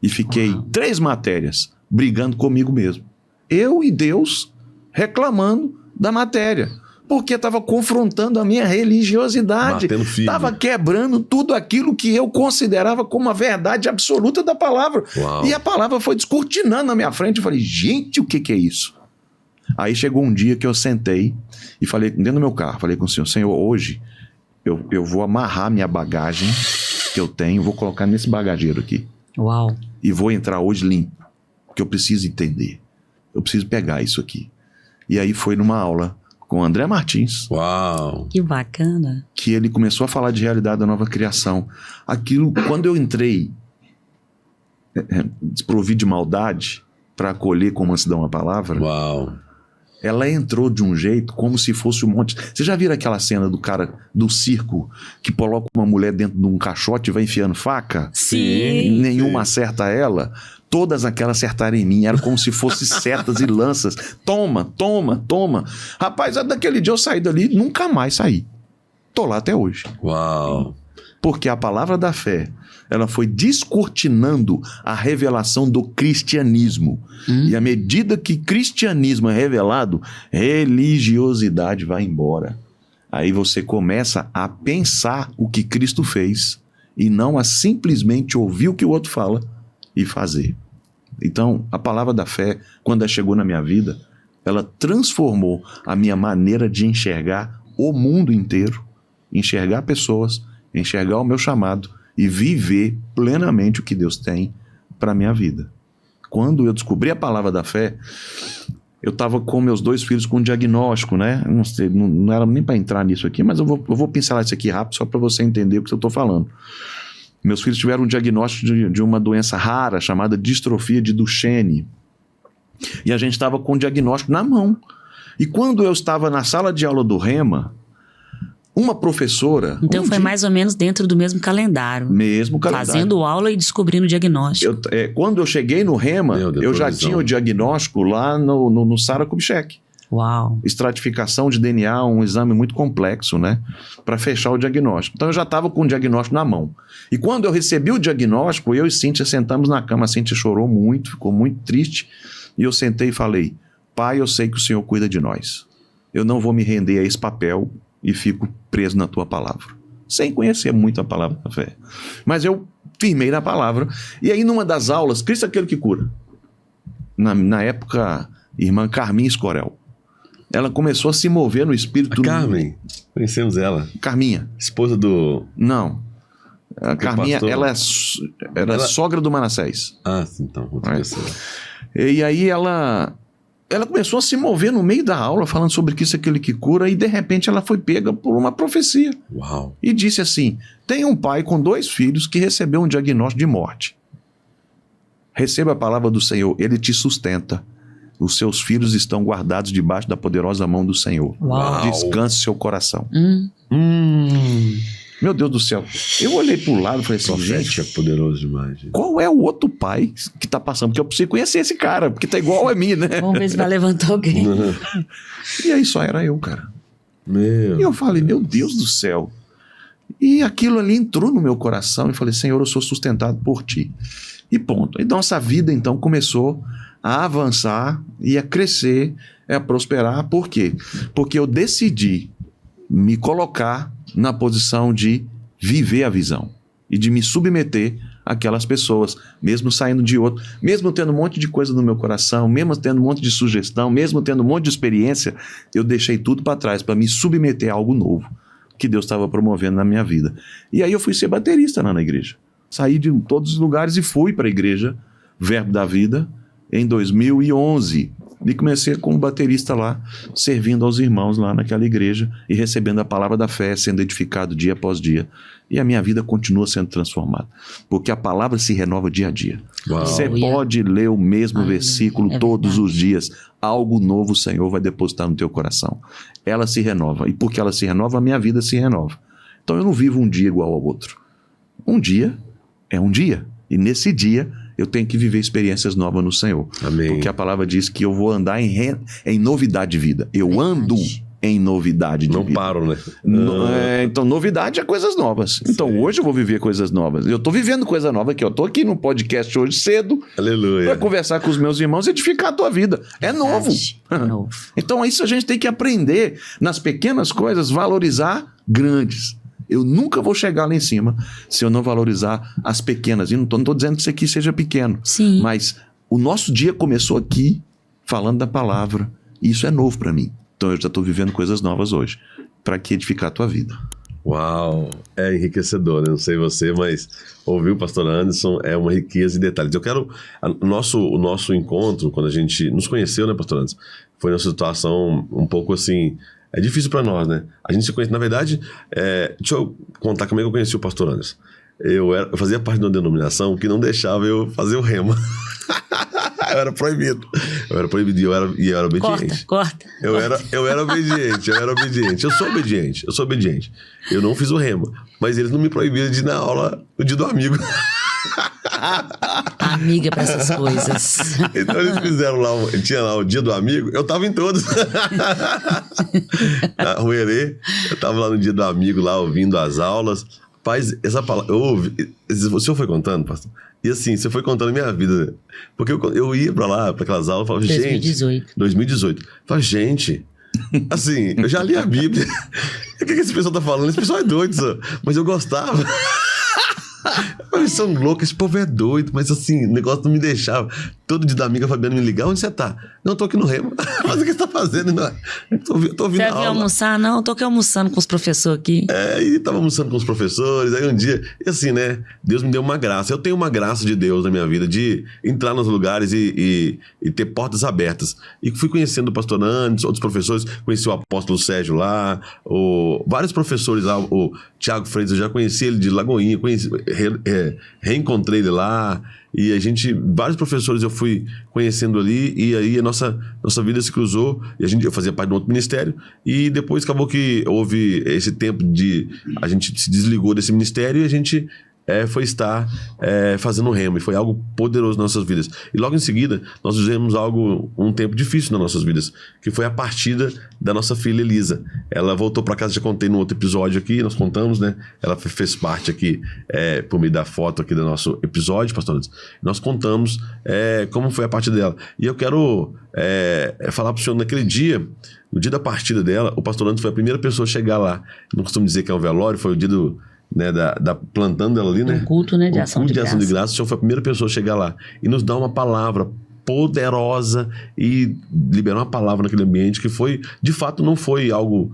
E fiquei 3 matérias brigando comigo mesmo. Eu e Deus reclamando da matéria. Porque estava confrontando a minha religiosidade. Batendo firme. Estava quebrando tudo aquilo que eu considerava como a verdade absoluta da palavra. Uau. E a palavra foi descortinando na minha frente. Eu falei, gente, o que é isso? Aí chegou um dia que eu sentei e falei, dentro do meu carro, falei com o Senhor, Senhor, hoje eu vou amarrar minha bagagem que eu tenho, vou colocar nesse bagageiro aqui. Uau. E vou entrar hoje limpo, porque eu preciso entender. Eu preciso pegar isso aqui. E aí foi numa aula com o André Martins. Uau. Que bacana. Que ele começou a falar de realidade da nova criação. Aquilo, quando eu entrei desprovido de maldade para acolher com mansidão a palavra, Uau. ela entrou de um jeito como se fosse um monte. Você já viram aquela cena do cara do circo que coloca uma mulher dentro de um caixote e vai enfiando faca? Sim. E nenhuma acerta ela? Todas aquelas acertaram em mim, era como se fossem setas e lanças. Toma, toma, toma. Rapaz, daquele dia eu saí dali, nunca mais saí. Tô lá até hoje. Uau. Porque a palavra da fé, ela foi descortinando a revelação do cristianismo. E à medida que cristianismo é revelado, religiosidade vai embora. Aí você começa a pensar o que Cristo fez e não a simplesmente ouvir o que o outro fala e fazer. Então, a palavra da fé, quando ela chegou na minha vida, ela transformou a minha maneira de enxergar o mundo inteiro, enxergar pessoas, enxergar o meu chamado e viver plenamente o que Deus tem para a minha vida. Quando eu descobri a palavra da fé, eu estava com meus 2 filhos com um diagnóstico, né? Não sei, não era nem para entrar nisso aqui, mas eu vou pincelar isso aqui rápido só para você entender o que eu estou falando. Meus filhos tiveram um diagnóstico de uma doença rara chamada distrofia de Duchenne. E a gente estava com o diagnóstico na mão. E quando eu estava na sala de aula do Rema, uma professora... Então foi mais ou menos dentro do mesmo calendário. Mesmo calendário. Fazendo aula e descobrindo o diagnóstico. Quando eu cheguei no Rema, eu já tinha o diagnóstico lá no Sarah Kubitschek. Uau. Estratificação de DNA, um exame muito complexo, né? Para fechar o diagnóstico. Então eu já estava com o diagnóstico na mão. E quando eu recebi o diagnóstico, eu e Cíntia sentamos na cama. A Cíntia chorou muito, ficou muito triste. E eu sentei e falei, Pai, eu sei que o Senhor cuida de nós. Eu não vou me render a esse papel e fico preso na tua palavra. Sem conhecer muito a palavra da fé. Mas eu firmei na palavra. E aí, numa das aulas, Cristo é aquele que cura. Na época, irmã Carminha Escorel. Ela começou a se mover no espírito. A Carmen, conhecemos ela. Carminha. Esposa do... Não. A Carminha, pastor? ela era sogra do Manassés. Ah, sim, então. Outra pessoa. E aí ela começou a se mover no meio da aula, falando sobre Cristo é aquele que cura, e de repente ela foi pega por uma profecia. Uau. E disse assim: tem um pai com 2 filhos que recebeu um diagnóstico de morte. Receba a palavra do Senhor, ele te sustenta. Os seus filhos estão guardados debaixo da poderosa mão do Senhor. Uau. Descanse seu coração. Meu Deus do céu. Eu olhei pro lado e falei assim, Profético é gente, poderoso demais. Gente. qual é o outro pai que tá passando? Porque eu preciso conhecer esse cara, porque tá igual a mim, né? Vamos ver se vai levantar alguém. E aí só era eu, cara. Meu. E eu falei, meu Deus do céu. E aquilo ali entrou no meu coração e falei, Senhor, eu sou sustentado por ti. E ponto. E nossa vida, então, começou a avançar e a crescer, a prosperar. Por quê? Porque eu decidi me colocar na posição de viver a visão e de me submeter àquelas pessoas, mesmo saindo de outro, mesmo tendo um monte de coisa no meu coração, mesmo tendo um monte de sugestão, mesmo tendo um monte de experiência, eu deixei tudo para trás para me submeter a algo novo que Deus estava promovendo na minha vida. E aí eu fui ser baterista lá na igreja. Saí de todos os lugares e fui para a igreja Verbo da Vida em 2011. E comecei como baterista lá, servindo aos irmãos lá naquela igreja e recebendo a palavra da fé, sendo edificado dia após dia. E a minha vida continua sendo transformada, porque a palavra se renova dia a dia. Uau. Você pode ler o mesmo versículo todos os dias. Algo novo o Senhor vai depositar no teu coração. Ela se renova. E porque ela se renova, a minha vida se renova. Então eu não vivo um dia igual ao outro. Um dia é um dia. E nesse dia eu tenho que viver experiências novas no Senhor. Amém. Porque a palavra diz que eu vou andar em novidade de vida. Eu ando em novidade de Não vida. paro, né? Então, novidade é coisas novas. Então, hoje eu vou viver coisas novas. Eu tô vivendo coisa nova aqui. Eu tô aqui no podcast hoje cedo Aleluia. para conversar com os meus irmãos e edificar a tua vida. É novo. É novo. Então, isso a gente tem que aprender nas pequenas coisas, valorizar grandes. Eu nunca vou chegar lá em cima se eu não valorizar as pequenas. E não tô dizendo que isso aqui seja pequeno. Sim. Mas o nosso dia começou aqui, falando da palavra. E isso é novo para mim. Então eu já estou vivendo coisas novas hoje. Para que edificar a tua vida. Uau, é enriquecedor, né? Não sei você, mas ouvir o pastor Anderson é uma riqueza de detalhes. Eu quero... O nosso encontro, quando a gente nos conheceu, né, pastor Anderson? Foi uma situação um pouco assim... É difícil para nós, né? A gente se conhece, na verdade... deixa eu contar como é que eu conheci o pastor Anderson. Eu fazia parte de uma denominação que não deixava eu fazer o rema. Eu era proibido. Eu era proibido e eu era obediente. Corta. Eu era obediente. Eu sou obediente. Eu não fiz o rema. Mas eles não me proibiram de ir na aula no dia do amigo. Amiga pra essas coisas. Então eles fizeram lá, tinha lá o dia do amigo, eu tava em todos. Na Ruerê, eu tava lá no dia do amigo, lá ouvindo as aulas. Rapaz, essa palavra, eu ouvi, o senhor foi contando, pastor? E assim, você foi contando a minha vida. Porque eu ia pra lá, pra aquelas aulas, falava, 2018. Falava, gente, assim, eu já li a Bíblia. O que esse pessoal tá falando? Esse pessoal é doido, senhor. Mas eu gostava. Eles são loucos, esse povo é doido. Mas assim, o negócio não me deixava. Todo dia da amiga Fabiana me ligar, onde você tá? Não, eu tô aqui no Remo. Mas o que você tá fazendo? Não, tô ouvindo você a aula. veio almoçar? Não, eu tô aqui almoçando com os professores aqui. E tava almoçando com os professores. Aí um dia, e assim, né? Deus me deu uma graça. Eu tenho uma graça de Deus na minha vida, de entrar nos lugares e ter portas abertas. E fui conhecendo o pastor Anderson, outros professores. Conheci o apóstolo Sérgio lá, vários professores lá. O Tiago Freitas, eu já conheci ele de Lagoinha, reencontrei ele lá. E vários professores eu fui conhecendo ali, e aí a nossa vida se cruzou, e eu fazia parte de um outro ministério, e depois acabou que houve esse tempo a gente se desligou desse ministério, e a gente foi estar fazendo remo, e foi algo poderoso nas nossas vidas. E logo em seguida, nós vivemos um tempo difícil nas nossas vidas, que foi a partida da nossa filha Elisa. Ela voltou para casa, já contei no outro episódio aqui, nós contamos, né? Ela fez parte aqui, por meio da foto aqui do nosso episódio, pastor Anderson. Nós contamos como foi a partida dela. E eu quero falar para o senhor, naquele dia, no dia da partida dela, o pastor Anderson foi a primeira pessoa a chegar lá. Não costumo dizer que é um velório, foi o dia da plantando ela ali, né? Um culto, né, de ação de graça. O senhor foi a primeira pessoa a chegar lá e nos dar uma palavra poderosa e liberar uma palavra naquele ambiente que foi, de fato, não foi algo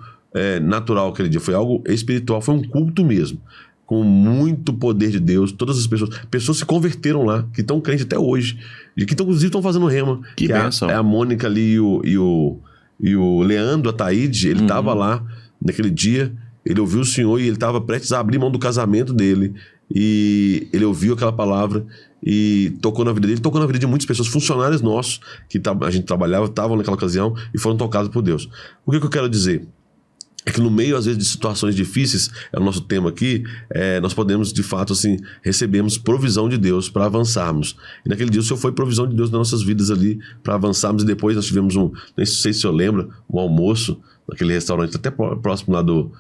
natural aquele dia, foi algo espiritual, foi um culto mesmo, com muito poder de Deus. Todas as pessoas se converteram lá, que estão crentes até hoje, e que inclusive estão fazendo rema. Que bênção. É a Mônica ali e o Leandro Ataíde, ele estava lá naquele dia, ele ouviu o Senhor e ele estava prestes a abrir mão do casamento dele, e ele ouviu aquela palavra e tocou na vida dele, tocou na vida de muitas pessoas, funcionários nossos, que a gente trabalhava, estavam naquela ocasião e foram tocados por Deus. O que eu quero dizer? É que no meio, às vezes, de situações difíceis, é o nosso tema aqui, nós podemos, de fato, assim, recebemos provisão de Deus para avançarmos. E naquele dia o Senhor foi provisão de Deus nas nossas vidas ali, para avançarmos. E depois nós tivemos não sei se o senhor lembra, um almoço, naquele restaurante até próximo lá do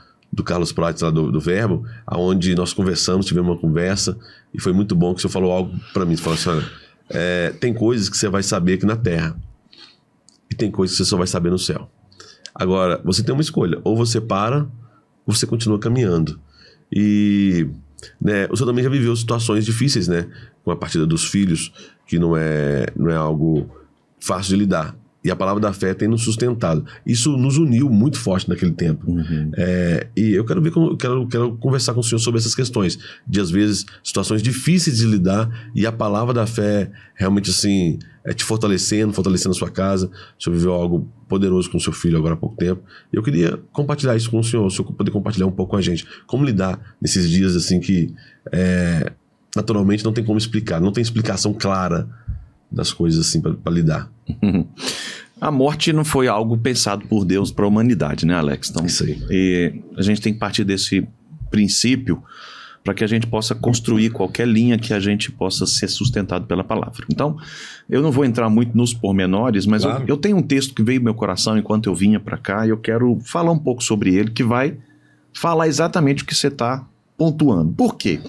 Carlos Prates, lá do Verbo, onde nós conversamos, tivemos uma conversa, e foi muito bom que o senhor falou algo para mim. Você falou assim, olha, tem coisas que você vai saber aqui na terra, e tem coisas que você só vai saber no céu. Agora, você tem uma escolha, ou você para, ou você continua caminhando. E o senhor também já viveu situações difíceis, né? Com a partida dos filhos, que não é algo fácil de lidar. E a palavra da fé tem nos sustentado. Isso nos uniu muito forte naquele tempo. E eu quero quero conversar com o senhor sobre essas questões, de às vezes situações difíceis de lidar, e a palavra da fé realmente assim, te fortalecendo a sua casa. O senhor viveu algo poderoso com o seu filho agora há pouco tempo. E eu queria compartilhar isso com o senhor poder compartilhar um pouco com a gente. Como lidar nesses dias assim que naturalmente não tem como explicar, não tem explicação clara das coisas assim para lidar. A morte não foi algo pensado por Deus para a humanidade, né, Alex? Então, isso aí. E a gente tem que partir desse princípio para que a gente possa construir qualquer linha que a gente possa ser sustentado pela palavra. Então, eu não vou entrar muito nos pormenores, mas claro, eu tenho um texto que veio no meu coração enquanto eu vinha para cá, e eu quero falar um pouco sobre ele, que vai falar exatamente o que você está pontuando. Por quê?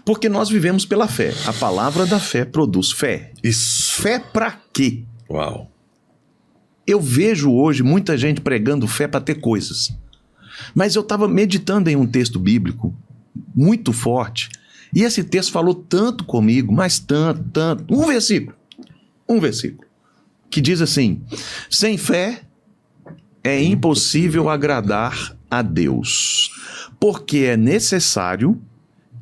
Porque nós vivemos pela fé. A palavra da fé produz fé. Isso. Fé para quê? Uau. Eu vejo hoje muita gente pregando fé para ter coisas. Mas eu estava meditando em um texto bíblico muito forte, e esse texto falou tanto comigo, mas tanto. Um versículo, que diz assim: sem fé é impossível agradar a Deus, porque é necessário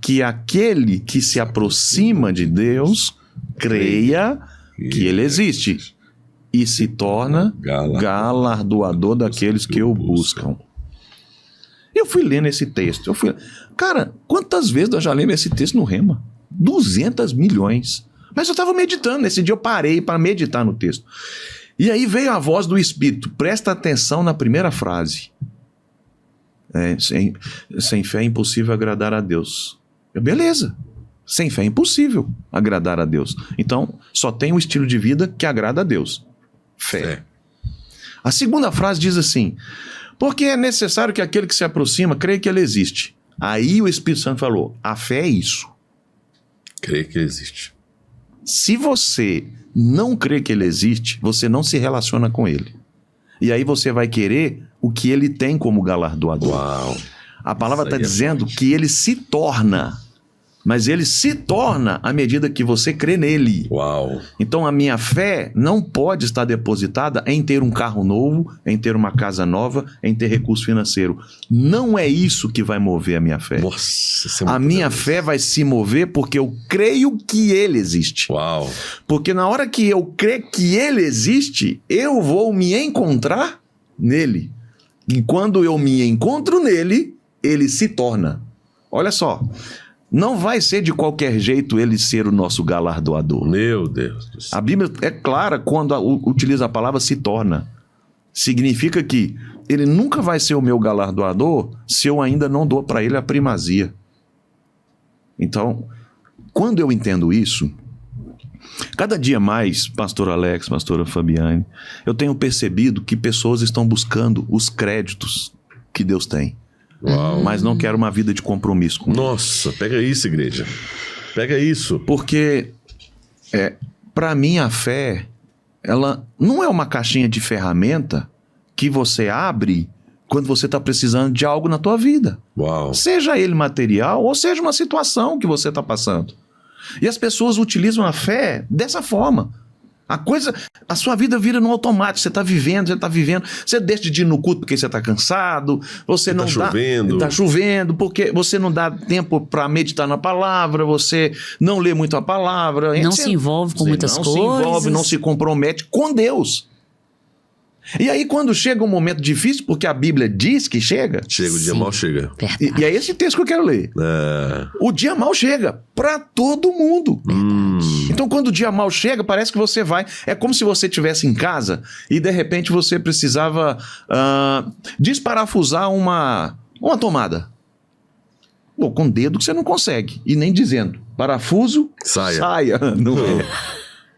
que aquele que se aproxima de Deus creia que ele existe e se torna galardoador daqueles que o buscam. Eu fui lendo esse texto. Cara, quantas vezes nós já lemos esse texto no Rema? 200 milhões. Mas eu estava meditando. Nesse dia eu parei para meditar no texto. E aí veio a voz do Espírito. Presta atenção na primeira frase. Sem fé é impossível agradar a Deus. Beleza. Sem fé é impossível agradar a Deus. Então, só tem um estilo de vida que agrada a Deus. Fé. A segunda frase diz assim: porque é necessário que aquele que se aproxima creia que ele existe. Aí o Espírito Santo falou: a fé é isso. Creio que ele existe. Se você não crê que ele existe, você não se relaciona com ele. E aí você vai querer o que ele tem como galardoador. Uau. A palavra está dizendo que ele se torna. Mas ele se torna à medida que você crê nele. Uau. Então a minha fé não pode estar depositada em ter um carro novo, em ter uma casa nova, em ter recurso financeiro. Não é isso que vai mover a minha fé. Nossa, isso é muito a minha fé vai se mover porque eu creio que ele existe. Uau. Porque na hora que eu creio que ele existe, eu vou me encontrar nele. E quando eu me encontro nele, ele se torna. Olha só. Não vai ser de qualquer jeito ele ser o nosso galardoador. Meu Deus do céu. A Bíblia é clara quando utiliza a palavra se torna. Significa que ele nunca vai ser o meu galardoador se eu ainda não dou para ele a primazia. Então, quando eu entendo isso, cada dia mais, pastor Alex, pastora Fabiane, eu tenho percebido que pessoas estão buscando os créditos que Deus tem. Uau. Mas não quero uma vida de compromisso com Deus. Nossa, pega isso, igreja. Pega isso. Porque, para mim, a fé, ela não é uma caixinha de ferramenta que você abre quando você está precisando de algo na tua vida. Uau. Seja ele material ou seja uma situação que você está passando. E as pessoas utilizam a fé dessa forma. A sua vida vira no automático. Você está vivendo. Você deixa de ir no culto porque você está cansado. Você não está chovendo porque você não dá tempo para meditar na palavra. Você não lê muito a palavra. Não se envolve com muitas coisas. Não se envolve, não se compromete com Deus. E aí quando chega um momento difícil, porque a Bíblia diz que chega... Chega, o dia mal chega. E é esse texto que eu quero ler. O dia mal chega para todo mundo. Então quando o dia mal chega, parece que você vai... É como se você estivesse em casa e de repente você precisava desparafusar uma tomada. Pô, com o dedo que você não consegue. E nem dizendo. Parafuso, saia. Não é.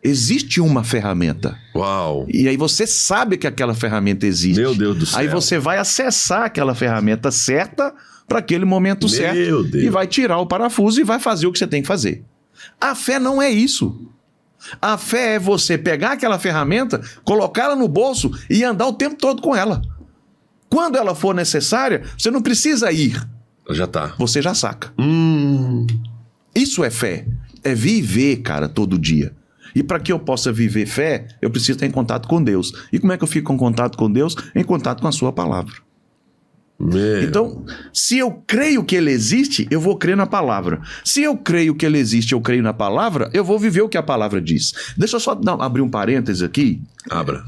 Existe uma ferramenta. Uau. E aí você sabe que aquela ferramenta existe. Meu Deus do céu. Aí você vai acessar aquela ferramenta certa para aquele momento certo. Meu Deus. E vai tirar o parafuso e vai fazer o que você tem que fazer. A fé não é isso. A fé é você pegar aquela ferramenta, colocá-la no bolso e andar o tempo todo com ela. Quando ela for necessária, você não precisa ir. Já tá. Você já saca. Isso é fé. É viver, cara, todo dia. E para que eu possa viver fé, eu preciso estar em contato com Deus. E como é que eu fico em contato com Deus? Em contato com a sua palavra. Então, se eu creio que ele existe, eu vou crer na palavra. Se eu creio que ele existe, eu creio na palavra, eu vou viver o que a palavra diz. Deixa eu só abrir um parêntese aqui. Abra.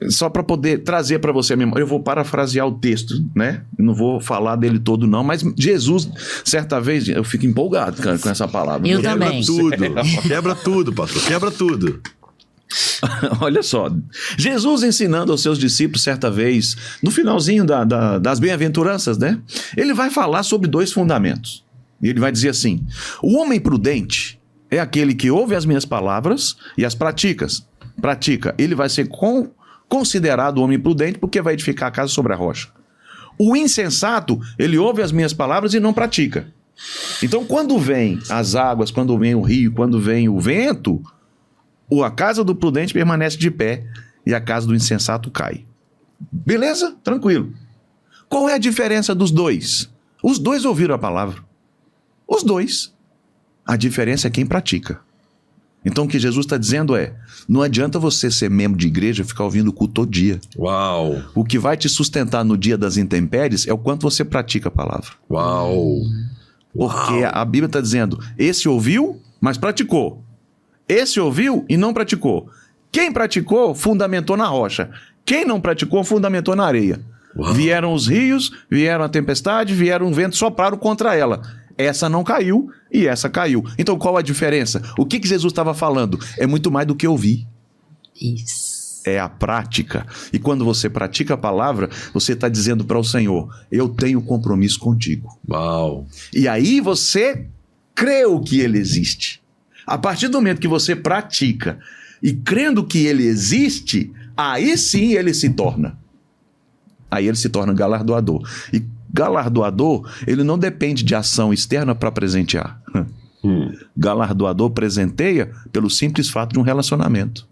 Só para poder trazer para você a memória. Eu vou parafrasear o texto, né? Não vou falar dele todo não, mas Jesus, certa vez, eu fico empolgado, cara, com essa palavra. Eu também. Quebra tudo, pastor. Quebra tudo. Olha só, Jesus ensinando aos seus discípulos certa vez, no finalzinho das bem-aventuranças, né? Ele vai falar sobre 2 fundamentos. E ele vai dizer assim: o homem prudente é aquele que ouve as minhas palavras e as pratica. Ele vai ser considerado homem prudente porque vai edificar a casa sobre a rocha. O insensato, ele ouve as minhas palavras e não pratica. Então, quando vem as águas, quando vem o rio, quando vem o vento, a casa do prudente permanece de pé e a casa do insensato cai. Beleza? Tranquilo. Qual é a diferença dos dois? Os dois ouviram a palavra. Os dois. A diferença é quem pratica. Então o que Jesus está dizendo é: não adianta você ser membro de igreja e ficar ouvindo o culto todo dia. Uau. O que vai te sustentar no dia das intempéries é o quanto você pratica a palavra. Uau. Porque a Bíblia está dizendo: esse ouviu, mas praticou. Esse ouviu e não praticou. Quem praticou, fundamentou na rocha. Quem não praticou, fundamentou na areia. Uau. Vieram os rios, vieram a tempestade, vieram o vento, sopraram contra ela. Essa não caiu e essa caiu. Então qual a diferença? O que Jesus estava falando? É muito mais do que ouvir. Isso. É a prática. E quando você pratica a palavra, você está dizendo para o Senhor: eu tenho compromisso contigo. Uau. E aí você creu que ele existe. A partir do momento que você pratica e crendo que ele existe, aí sim ele se torna. Aí ele se torna galardoador. E galardoador, ele não depende de ação externa para presentear. Galardoador presenteia pelo simples fato de um relacionamento.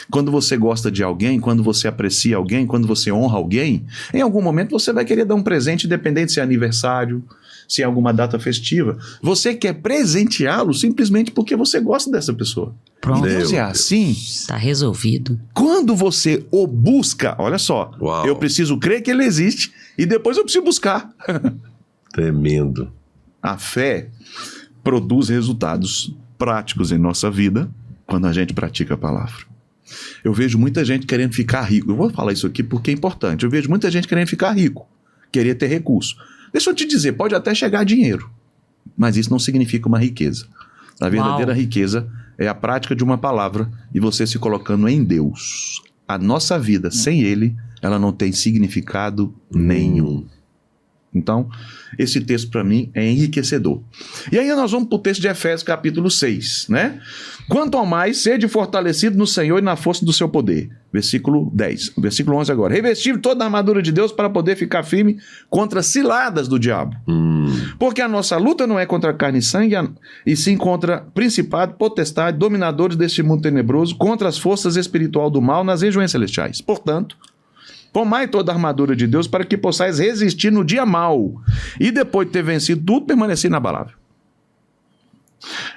Quando você gosta de alguém, quando você aprecia alguém, quando você honra alguém, em algum momento você vai querer dar um presente, independente se é aniversário, se é alguma data festiva. Você quer presenteá-lo simplesmente porque você gosta dessa pessoa. Pronto. Então, se é assim, está resolvido. quando você o busca, olha só, Uau. eu preciso crer que ele existe e depois eu preciso buscar. Tremendo. A fé produz resultados práticos em nossa vida quando a gente pratica a palavra. Eu vejo muita gente querendo ficar rico. Eu vou falar isso aqui porque é importante. Eu vejo muita gente querendo ficar rico, querer ter recurso. Deixa eu te dizer, pode até chegar dinheiro, mas isso não significa uma riqueza. A verdadeira riqueza é a prática de uma palavra e você se colocando em Deus. A nossa vida sem Ele, ela não tem significado nenhum. Então, esse texto para mim é enriquecedor. E aí nós vamos para o texto de Efésios capítulo 6, né? Quanto ao mais, sede fortalecido no Senhor e na força do seu poder. Versículo 10. Versículo 11 agora. Revestir toda a armadura de Deus para poder ficar firme contra as ciladas do diabo. Porque a nossa luta não é contra carne e sangue, e sim contra principado, potestade, dominadores deste mundo tenebroso, contra as forças espirituais do mal nas regiões celestiais. Portanto, tomai toda a armadura de Deus para que possais resistir no dia mau e depois de ter vencido tudo, permanecer inabalável.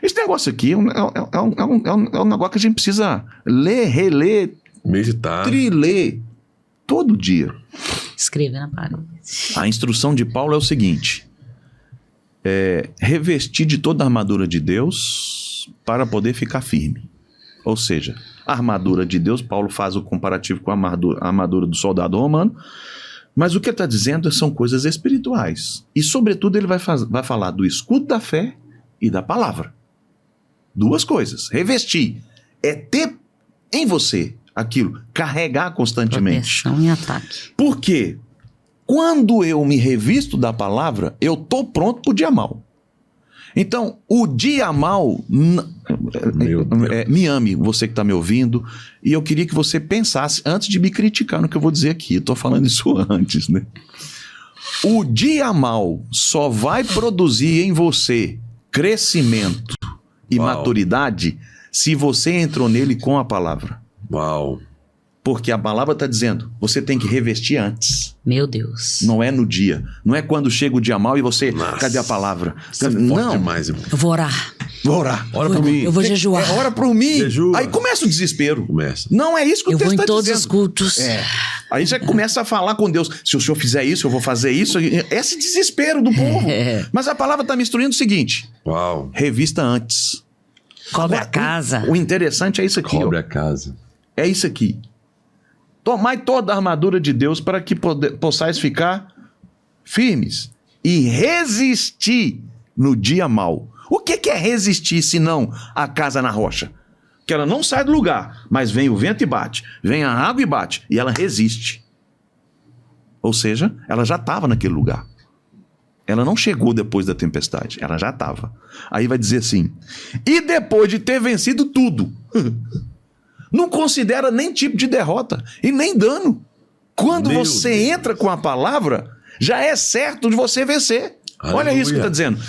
Esse negócio aqui é um negócio que a gente precisa ler, reler, meditar, triler todo dia. Escrever na parede. A instrução de Paulo é o seguinte: revestir de toda a armadura de Deus para poder ficar firme. Ou seja, a armadura de Deus, Paulo faz o comparativo com a armadura do soldado romano, mas o que ele está dizendo são coisas espirituais. E, sobretudo, ele vai falar do escudo da fé e da palavra. Duas coisas. Revestir é ter em você aquilo, carregar constantemente. Proteção e ataque. Por quê? Quando eu me revisto da palavra, eu estou pronto para o dia mau. Então, o dia mau, me ame, você que está me ouvindo, e eu queria que você pensasse, antes de me criticar no que eu vou dizer aqui, eu estou falando isso antes, né? O dia mau só vai produzir em você crescimento e maturidade se você entrou nele com a palavra. Uau! Porque a palavra está dizendo, você tem que revestir antes. Meu Deus. Não é no dia. Não é quando chega o dia mau e você... Nossa. Cadê a palavra? Isso é forte Não. demais, irmão. Eu vou orar. Vou orar. Ora pra mim. Eu vou jejuar. Ora por mim. Jejua. Aí começa o desespero. Começa. Não é isso que o Eu vou texto em está todos dizendo. os cultos. Aí você começa a falar com Deus. Se o senhor fizer isso, eu vou fazer isso. Esse desespero do povo. Mas a palavra está me instruindo o seguinte. Uau! Revista antes. Cobre a casa. O interessante é isso aqui. Cobre Ó. a casa. É isso aqui. Tomai toda a armadura de Deus para que possais ficar firmes e resistir no dia mau. O que é resistir se não a casa na rocha? Que ela não sai do lugar, mas vem o vento e bate, vem a água e bate, e ela resiste. Ou seja, ela já estava naquele lugar. Ela não chegou depois da tempestade, ela já estava. Aí vai dizer assim, e depois de ter vencido tudo... Não considera nem tipo de derrota e nem dano. Quando Meu você Deus. entra com a palavra, já é certo de você vencer. Aleluia. Olha isso que está dizendo.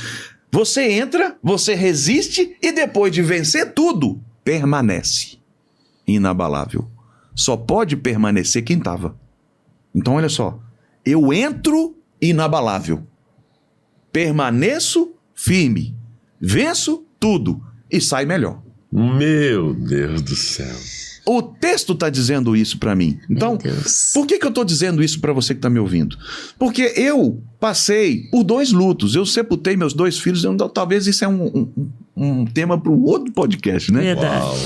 Você entra, você resiste e depois de vencer tudo, permanece inabalável. Só pode permanecer quem estava. Então olha só, eu entro inabalável, permaneço firme, venço tudo e saio melhor. Meu Deus do céu. O texto está dizendo isso para mim. Então, Meu Deus. por que eu estou dizendo isso para você que está me ouvindo? Porque eu passei por 2 lutos. Eu sepultei meus 2 filhos. Talvez isso é um tema para um outro podcast, né? Verdade. Uau.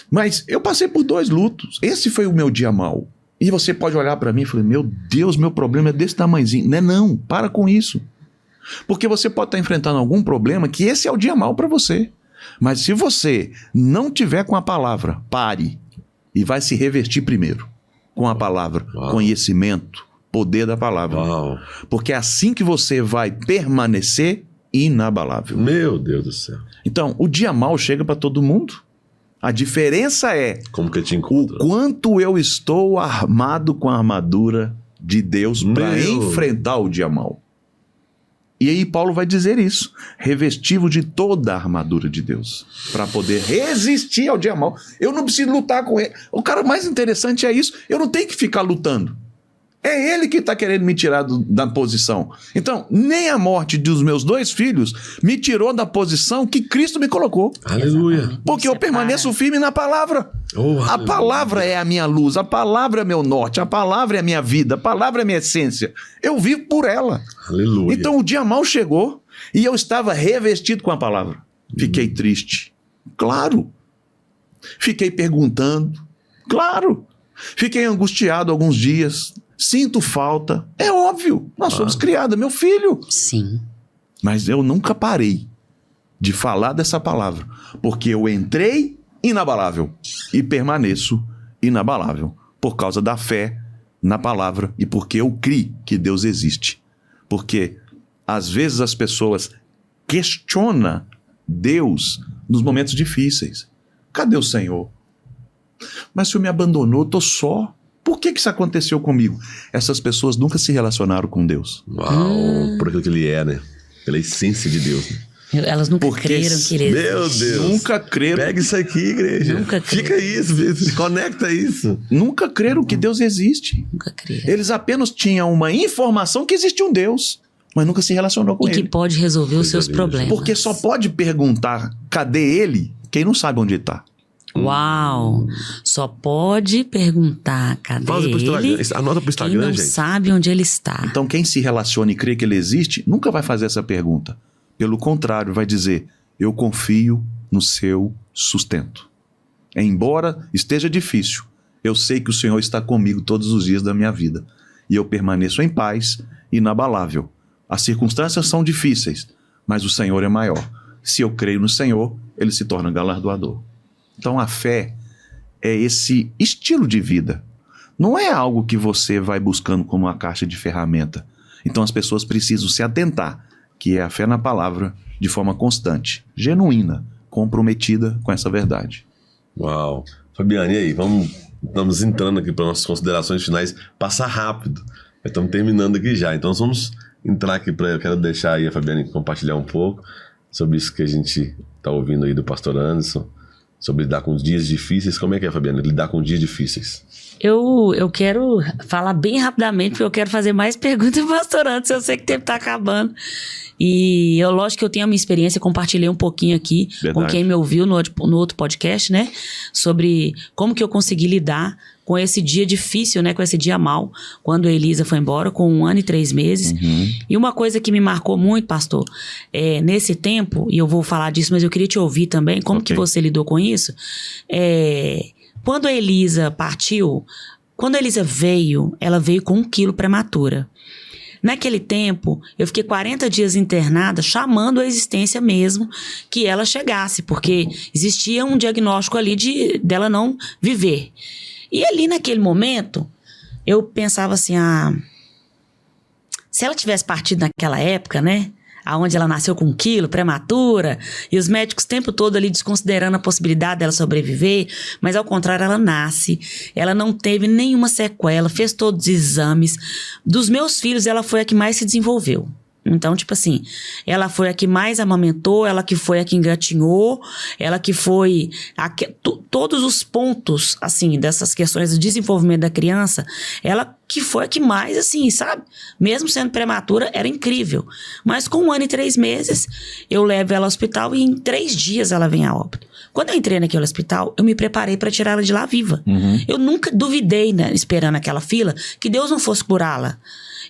Mas eu passei por 2 lutos. Esse foi o meu dia mau. E você pode olhar para mim e falar, meu Deus, meu problema é desse tamanhozinho. Não, para com isso. Porque você pode estar enfrentando algum problema que esse é o dia mau para você. Mas se você não tiver com a palavra, pare e vai se revestir primeiro com a palavra, Uau. conhecimento, poder da palavra. Uau. Porque é assim que você vai permanecer inabalável. Meu Deus do céu. Então, o dia mau chega para todo mundo. A diferença é Como que eu te o encontro? quanto eu estou armado com a armadura de Deus para Meu. enfrentar o dia mau. E aí Paulo vai dizer isso, revestivo de toda a armadura de Deus, para poder resistir ao dia mau. Eu não preciso lutar com ele. O cara mais interessante é isso, eu não tenho que ficar lutando. É ele que está querendo me tirar da posição. Então, nem a morte dos meus 2 filhos me tirou da posição que Cristo me colocou. Aleluia. Porque eu Separa. permaneço firme na palavra. Oh, A aleluia. palavra é a minha luz, a palavra é meu norte, a palavra é a minha vida, a palavra é a minha essência. Eu vivo por ela. Aleluia. Então o dia mau chegou e eu estava revestido com a palavra. Fiquei triste. Claro. Fiquei perguntando. Claro. Fiquei angustiado alguns dias. Sinto falta. É óbvio. Nós somos criados, meu filho. Sim. Mas eu nunca parei de falar dessa palavra, porque eu entrei inabalável e permaneço inabalável por causa da fé na palavra e porque eu criei que Deus existe. Porque às vezes as pessoas questionam Deus nos momentos difíceis. Cadê o Senhor? Mas o Senhor me abandonou, eu estou só. Por que isso aconteceu comigo? Essas pessoas nunca se relacionaram com Deus. Uau, por aquilo que ele é, né? Pela essência de Deus. Né? Elas nunca creram que ele Meu Deus. Nunca creram. Pega isso aqui, igreja. Nunca Fica isso, conecta isso. Nunca creram que Deus existe. Nunca creram. Eles apenas tinham uma informação que existe um Deus, mas nunca se relacionou com E ele. que pode resolver os seus problemas. Porque só pode perguntar cadê ele quem não sabe onde ele está. Uau! Só pode perguntar cadê Pausa pro Instagram. ele Anota pro Instagram, quem não gente. sabe onde ele está. Então quem se relaciona e crê que ele existe, nunca vai fazer essa pergunta. Pelo contrário, vai dizer, eu confio no seu sustento. Embora esteja difícil, eu sei que o Senhor está comigo todos os dias da minha vida. E eu permaneço em paz, inabalável. As circunstâncias são difíceis, mas o Senhor é maior. Se eu creio no Senhor, ele se torna galardoador. Então a fé é esse estilo de vida. Não é algo que você vai buscando como uma caixa de ferramenta. Então as pessoas precisam se atentar, que é a fé na palavra, de forma constante, genuína, comprometida com essa verdade. Uau. Fabiane, e aí? Estamos entrando aqui para nossas considerações finais. Passa rápido. Estamos terminando aqui já. Então nós vamos entrar aqui eu quero deixar aí a Fabiane compartilhar um pouco sobre isso que a gente está ouvindo aí do pastor Anderson, sobre lidar com os dias difíceis. Como é que é, Fabiane, lidar com dias difíceis? Eu quero falar bem rapidamente, porque eu quero fazer mais perguntas, pastor Anderson. Eu sei que o tempo está acabando. E lógico que eu tenho a minha experiência, compartilhei um pouquinho aqui com quem me ouviu no outro podcast, né? Sobre como que eu consegui lidar com esse dia difícil, né? Com esse dia mau, quando a Elisa foi embora, com 1 ano e 3 meses. E uma coisa que me marcou muito, pastor, nesse tempo, e eu vou falar disso, mas eu queria te ouvir também, como que você lidou com isso? Quando a Elisa partiu, quando a Elisa veio, ela veio com 1 quilo prematura. Naquele tempo, eu fiquei 40 dias internada, chamando a existência mesmo que ela chegasse, porque existia um diagnóstico ali dela não viver. E ali naquele momento, eu pensava assim, se ela tivesse partido naquela época, né? Aonde ela nasceu com 1 quilo, prematura, e os médicos o tempo todo ali desconsiderando a possibilidade dela sobreviver, mas ao contrário, ela nasce, ela não teve nenhuma sequela, fez todos os exames. Dos meus filhos, ela foi a que mais se desenvolveu. Então, tipo assim, ela foi a que mais amamentou, ela que foi a que engatinhou, ela que foi todos os pontos, assim, dessas questões do desenvolvimento da criança, ela que foi a que mais, assim, sabe? Mesmo sendo prematura, era incrível. Mas com 1 ano e 3 meses, eu levo ela ao hospital e em 3 dias ela vem a óbito. Quando eu entrei naquele hospital, eu me preparei para tirar ela de lá viva. Eu nunca duvidei, né, esperando aquela fila, que Deus não fosse curá-la.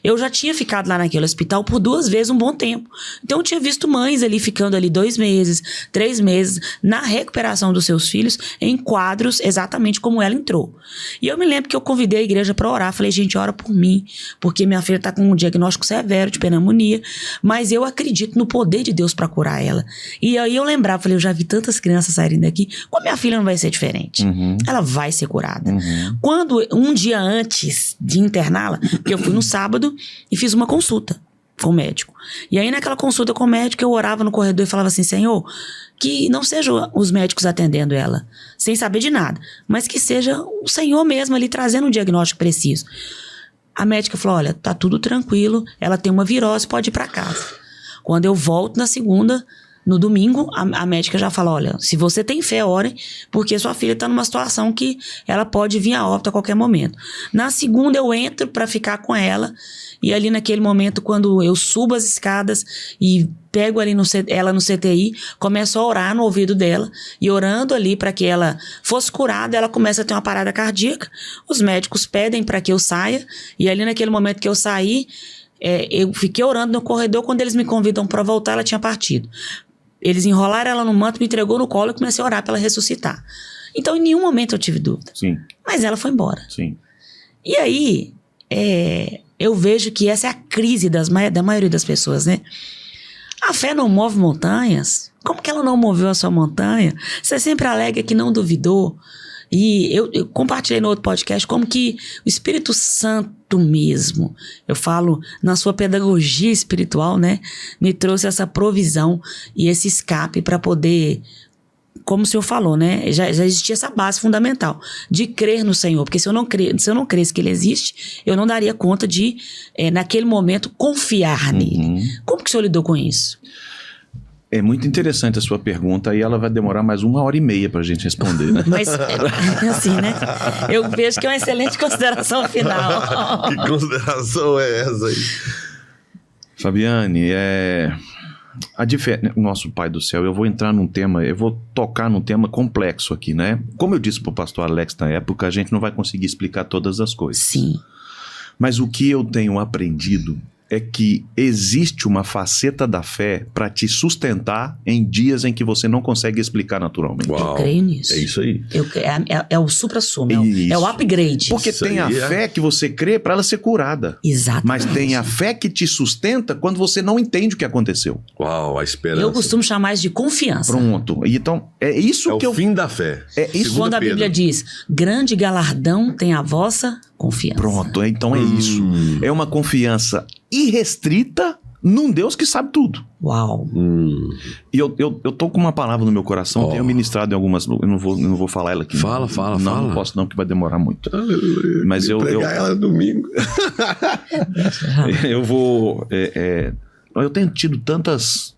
Eu já tinha ficado lá naquele hospital por 2 vezes um bom tempo. Então eu tinha visto mães ali ficando ali 2 meses, 3 meses, na recuperação dos seus filhos, em quadros exatamente como ela entrou. E eu me lembro que eu convidei a igreja para orar. Falei, gente, ora por mim, porque minha filha está com um diagnóstico severo de pneumonia, mas eu acredito no poder de Deus para curar ela. E aí eu lembrava, falei, eu já vi tantas crianças saírem daqui, com a minha filha não vai ser diferente. Ela vai ser curada. Quando, um dia antes de interná-la, porque eu fui no sábado, e fiz uma consulta com o médico. E aí naquela consulta com o médico eu orava no corredor e falava assim, Senhor, que não sejam os médicos atendendo ela, sem saber de nada, mas que seja o Senhor mesmo ali trazendo um diagnóstico preciso. A médica falou, olha, tá tudo tranquilo, ela tem uma virose, pode ir para casa. Quando eu volto na segunda, no domingo, a médica já fala, olha, se você tem fé, ore, porque sua filha está numa situação que ela pode vir a óbito a qualquer momento. Na segunda eu entro para ficar com ela, e ali naquele momento, quando eu subo as escadas e pego ali ela no CTI, começo a orar no ouvido dela, e orando ali para que ela fosse curada, ela começa a ter uma parada cardíaca, os médicos pedem para que eu saia, e ali naquele momento que eu saí, eu fiquei orando no corredor, quando eles me convidam para voltar, ela tinha partido. Eles enrolaram ela no manto, me entregou no colo e comecei a orar para ela ressuscitar. Então, em nenhum momento eu tive dúvida. Sim. Mas ela foi embora. Sim. E aí, eu vejo que essa é a crise da maioria das pessoas, né? A fé não move montanhas. Como que ela não moveu a sua montanha? Você sempre alega que não duvidou. E eu compartilhei no outro podcast como que o Espírito Santo mesmo, eu falo na sua pedagogia espiritual, né, me trouxe essa provisão e esse escape para poder, como o senhor falou, né, já existia essa base fundamental de crer no Senhor, porque se eu não cresce que Ele existe, eu não daria conta de, naquele momento, confiar nele. Como que o senhor lidou com isso? É muito interessante a sua pergunta e ela vai demorar mais 1h30 para a gente responder, né? Mas, assim, né? Eu vejo que é uma excelente consideração final. Que consideração é essa aí? Fabiane, nosso Pai do Céu, eu vou entrar num tema, eu vou tocar num tema complexo aqui, né? Como eu disse para o pastor Alex na época, a gente não vai conseguir explicar todas as coisas. Sim. Mas o que eu tenho aprendido é que existe uma faceta da fé para te sustentar em dias em que você não consegue explicar naturalmente. Eu creio nisso. É isso aí. É o supra-sumo, é o upgrade. Porque Isso tem a fé que você crê para ela ser curada. Exatamente. Mas tem a fé que te sustenta quando você não entende o que aconteceu. Uau, a esperança. Eu costumo chamar isso de confiança. Pronto. E então, é isso É que o fim da fé. É isso. Quando a Bíblia diz, grande galardão tem a vossa confiança. Pronto, então é isso. É uma confiança irrestrita num Deus que sabe tudo. Uau. E eu tô com uma palavra no meu coração, tenho ministrado em algumas... Eu não vou falar ela aqui. Fala. Não posso não, que vai demorar muito. Mas eu pregar ela domingo. eu vou... eu tenho tido tantas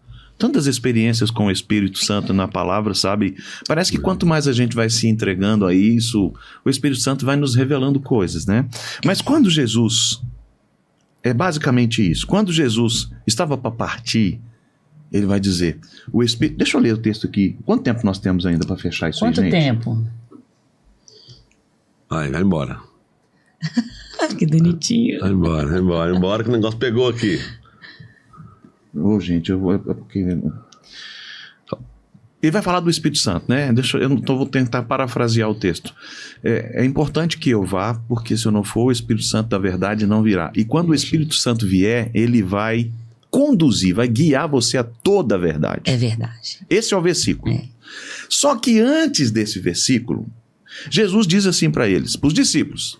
experiências com o Espírito Santo na palavra, sabe? Parece que quanto mais a gente vai se entregando a isso, o Espírito Santo vai nos revelando coisas, né? Mas quando Jesus... É basicamente isso. Quando Jesus estava para partir, ele vai dizer, o Espírito... Deixa eu ler o texto aqui. Quanto tempo nós temos ainda para fechar isso Quanto aí, gente? tempo? Vai embora. Que bonitinho. Vai embora que o negócio pegou aqui. Ô, gente, eu vou... Ele vai falar do Espírito Santo, né? Vou tentar parafrasear o texto. É importante que eu vá, porque se eu não for, o Espírito Santo da verdade não virá. E quando o Espírito Santo vier, ele vai conduzir, vai guiar você a toda a verdade. É verdade. Esse é o versículo. Só que antes desse versículo, Jesus diz assim para eles, para os discípulos,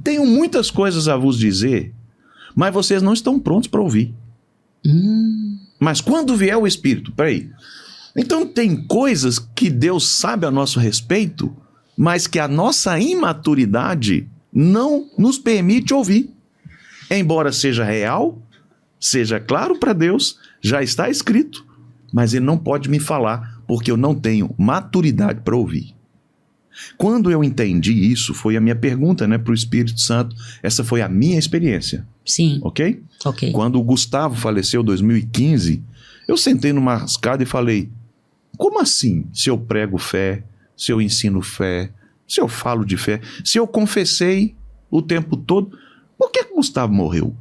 tenho muitas coisas a vos dizer, mas vocês não estão prontos para ouvir. Mas quando vier o Espírito, peraí, então tem coisas que Deus sabe a nosso respeito, mas que a nossa imaturidade não nos permite ouvir. Embora seja real, seja claro para Deus, já está escrito, mas Ele não pode me falar, porque eu não tenho maturidade para ouvir. Quando eu entendi isso, foi a minha pergunta, né, para o Espírito Santo. Essa foi a minha experiência. Sim. Ok? Ok. Quando o Gustavo faleceu em 2015, eu sentei numa escada e falei, como assim, se eu prego fé, se eu ensino fé, se eu falo de fé, se eu confessei o tempo todo, por que o Gustavo morreu?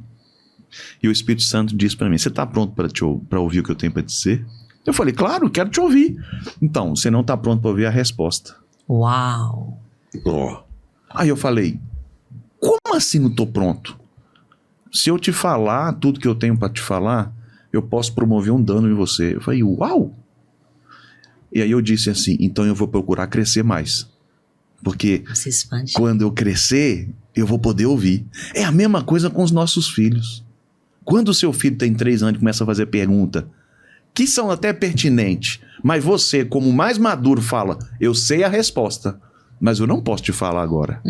E o Espírito Santo disse para mim, você está pronto para ouvir o que eu tenho para dizer? Eu falei, claro, quero te ouvir. Então, você não está pronto para ouvir a resposta. Uau. Aí eu falei, como assim não estou pronto? Se eu te falar tudo que eu tenho para te falar, eu posso promover um dano em você. Eu falei, uau! E aí eu disse assim, então eu vou procurar crescer mais. Porque quando eu crescer, eu vou poder ouvir. É a mesma coisa com os nossos filhos. Quando o seu filho tem 3 anos e começa a fazer pergunta, que são até pertinentes, mas você, como mais maduro, fala, eu sei a resposta, mas eu não posso te falar agora.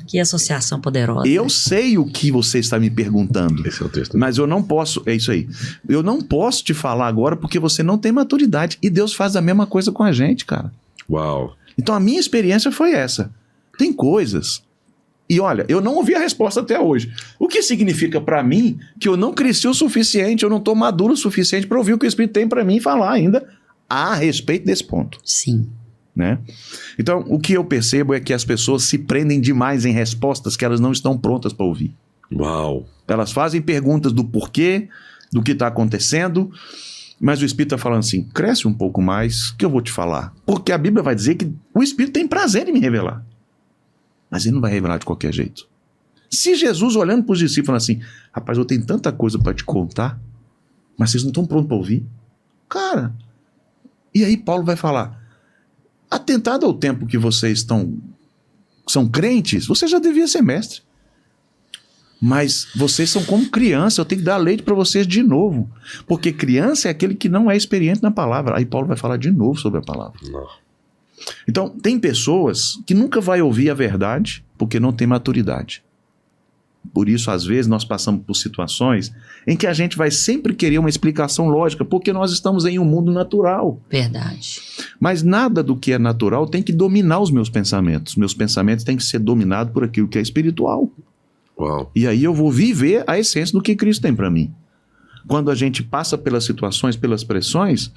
Que associação poderosa. Eu sei o que você está me perguntando. Esse é o texto. Mas eu não posso, é isso aí. Eu não posso te falar agora porque você não tem maturidade. E Deus faz a mesma coisa com a gente, cara. Uau. Então a minha experiência foi essa. Tem coisas. E olha, eu não ouvi a resposta até hoje. O que significa para mim que eu não cresci o suficiente, eu não estou maduro o suficiente para ouvir o que o Espírito tem para mim falar ainda a respeito desse ponto. Sim. Né? Então, o que eu percebo é que as pessoas se prendem demais em respostas que elas não estão prontas para ouvir. Uau. Elas fazem perguntas do porquê, do que está acontecendo, mas o Espírito está falando assim, cresce um pouco mais, que eu vou te falar. Porque a Bíblia vai dizer que o Espírito tem prazer em me revelar. Mas ele não vai revelar de qualquer jeito. Se Jesus olhando para os discípulos falando assim, rapaz, eu tenho tanta coisa para te contar, mas vocês não estão prontos para ouvir. Cara, e aí Paulo vai falar, Atentado ao tempo que vocês são crentes, você já devia ser mestre. Mas vocês são como criança, eu tenho que dar leite para vocês de novo. Porque criança é aquele que não é experiente na palavra. Aí Paulo vai falar de novo sobre a palavra. Não. Então, tem pessoas que nunca vai ouvir a verdade porque não tem maturidade. Por isso, às vezes, nós passamos por situações em que a gente vai sempre querer uma explicação lógica, porque nós estamos em um mundo natural. Verdade. Mas nada do que é natural tem que dominar os meus pensamentos. Meus pensamentos têm que ser dominados por aquilo que é espiritual. Uau. E aí eu vou viver a essência do que Cristo tem para mim. Quando a gente passa pelas situações, pelas pressões,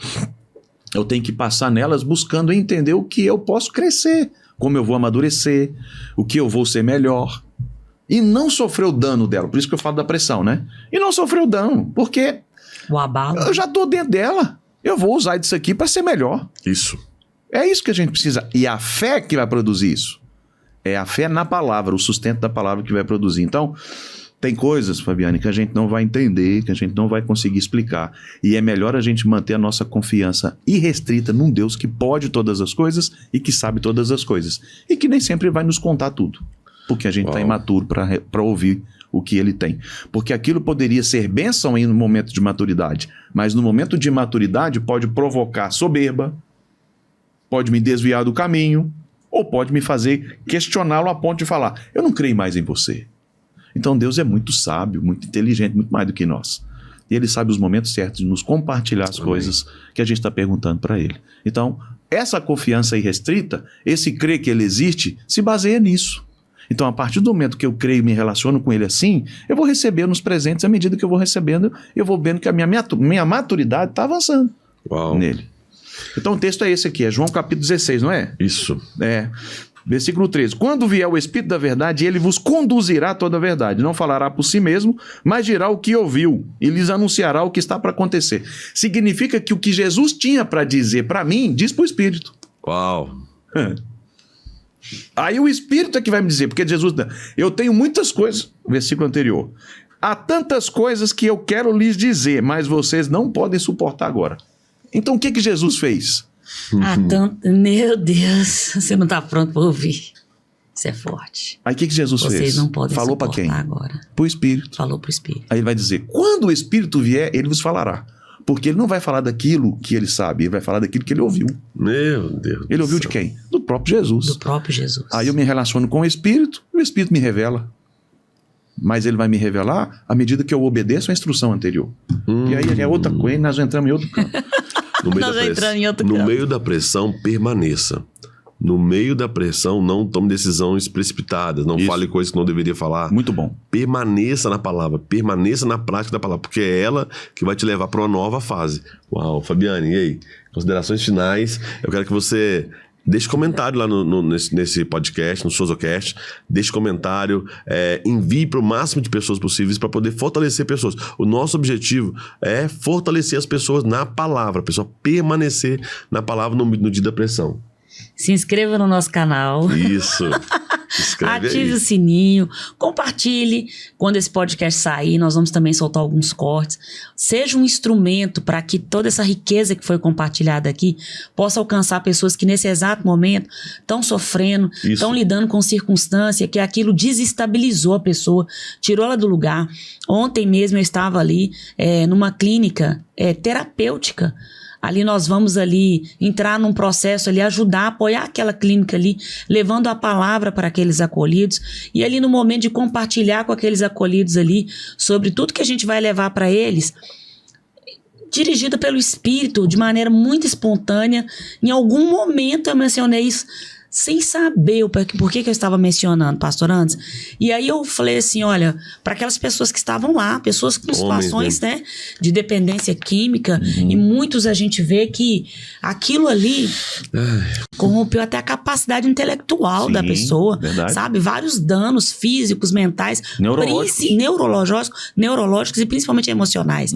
eu tenho que passar nelas buscando entender o que eu posso crescer, como eu vou amadurecer, o que eu vou ser melhor. E não sofrer o dano dela. Por isso que eu falo da pressão, né? E não sofrer o dano, porque O abalo. eu já estou dentro dela. Eu vou usar disso aqui para ser melhor. Isso. É isso que a gente precisa. E a fé que vai produzir isso. É a fé na palavra, o sustento da palavra que vai produzir. Então, tem coisas, Fabiane, que a gente não vai entender, que a gente não vai conseguir explicar. E é melhor a gente manter a nossa confiança irrestrita num Deus que pode todas as coisas e que sabe todas as coisas. E que nem sempre vai nos contar tudo. Porque a gente está imaturo para ouvir o que ele tem. Porque aquilo poderia ser bênção aí no momento de maturidade. Mas no momento de maturidade pode provocar soberba, pode me desviar do caminho, ou pode me fazer questioná-lo a ponto de falar, eu não creio mais em você. Então Deus é muito sábio, muito inteligente, muito mais do que nós. E Ele sabe os momentos certos de nos compartilhar as coisas que a gente está perguntando para Ele. Então, essa confiança irrestrita, esse crer que Ele existe, se baseia nisso. Então, a partir do momento que eu creio e me relaciono com Ele assim, eu vou recebendo os presentes, à medida que eu vou recebendo, eu vou vendo que a minha maturidade está avançando nele. Então o texto é esse aqui, é João capítulo 16, não é? Isso. É. Versículo 13. Quando vier o Espírito da verdade, ele vos conduzirá a toda a verdade. Não falará por si mesmo, mas dirá o que ouviu e lhes anunciará o que está para acontecer. Significa que o que Jesus tinha para dizer para mim, diz para o Espírito. Uau. Aí o Espírito é que vai me dizer, porque Jesus, eu tenho muitas coisas, versículo anterior. Há tantas coisas que eu quero lhes dizer, mas vocês não podem suportar agora. Então o que Jesus fez? Meu Deus, você não está pronto para ouvir. Isso é forte. Aí o que Jesus fez? Vocês não podem Falou para suportar quem? agora. Para o Espírito. Falou para o Espírito. Aí ele vai dizer, quando o Espírito vier, ele vos falará. Porque ele não vai falar daquilo que ele sabe, ele vai falar daquilo que ele ouviu. Meu Deus. Ele ouviu de quem? Do próprio Jesus. Do próprio Jesus. Aí eu me relaciono com o Espírito e o Espírito me revela. Mas ele vai me revelar à medida que eu obedeço a instrução anterior. E aí é outra coisa, nós entramos em outro campo. No meio da pressão, permaneça. No meio da pressão, não tome decisões precipitadas. Não fale coisas que não deveria falar. Muito bom. Permaneça na palavra. Permaneça na prática da palavra. Porque é ela que vai te levar para uma nova fase. Uau, Fabiane, e aí? Considerações finais. Eu quero que você deixe comentário lá nesse podcast, no Sozocast. Deixe comentário. Envie para o máximo de pessoas possíveis para poder fortalecer pessoas. O nosso objetivo é fortalecer as pessoas na palavra. A pessoa permanecer na palavra no dia da pressão. Se inscreva no nosso canal. Isso. Ative o sininho, compartilhe. Quando esse podcast sair, nós vamos também soltar alguns cortes. Seja um instrumento para que toda essa riqueza que foi compartilhada aqui possa alcançar pessoas que nesse exato momento estão sofrendo, estão lidando com circunstância que aquilo desestabilizou a pessoa, tirou ela do lugar. Ontem mesmo eu estava ali numa clínica terapêutica. Ali nós vamos ali entrar num processo ali, ajudar, apoiar aquela clínica ali, levando a palavra para aqueles acolhidos. E ali no momento de compartilhar com aqueles acolhidos ali sobre tudo que a gente vai levar para eles, dirigida pelo Espírito, de maneira muito espontânea. Em algum momento eu mencionei isso, sem saber por que eu estava mencionando, pastor Anderson. E aí eu falei assim, olha, para aquelas pessoas que estavam lá, pessoas com situações, né, de dependência química, e muitos a gente vê que aquilo ali corrompeu até a capacidade intelectual da pessoa, sabe? Vários danos físicos, mentais, neurológicos e principalmente emocionais.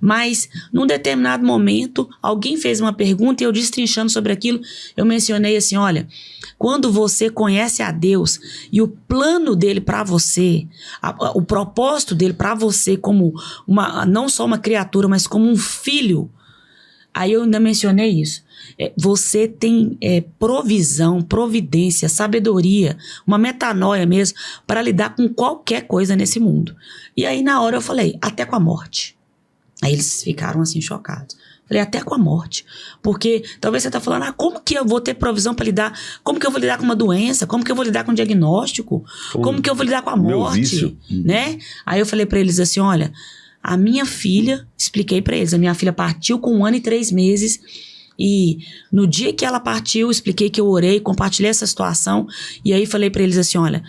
Mas, num determinado momento, alguém fez uma pergunta e eu destrinchando sobre aquilo, eu mencionei assim, olha, quando você conhece a Deus e o plano dele para você, o propósito dele para você como não só uma criatura, mas como um filho, Aí eu ainda mencionei isso. Você tem provisão, providência, sabedoria, uma metanoia mesmo, para lidar com qualquer coisa nesse mundo. E aí na hora eu falei, até com a morte. Aí eles ficaram assim chocados. Falei, até com a morte. Porque talvez você tá falando, como que eu vou ter provisão para lidar? Como que eu vou lidar com uma doença? Como que eu vou lidar com um diagnóstico? Como que eu vou lidar com a morte? Vício. Né? Aí eu falei para eles assim, olha, a minha filha, expliquei para eles, a minha filha partiu com 1 ano e 3 meses. E no dia que ela partiu, expliquei que eu orei, compartilhei essa situação. E aí falei para eles assim, olha,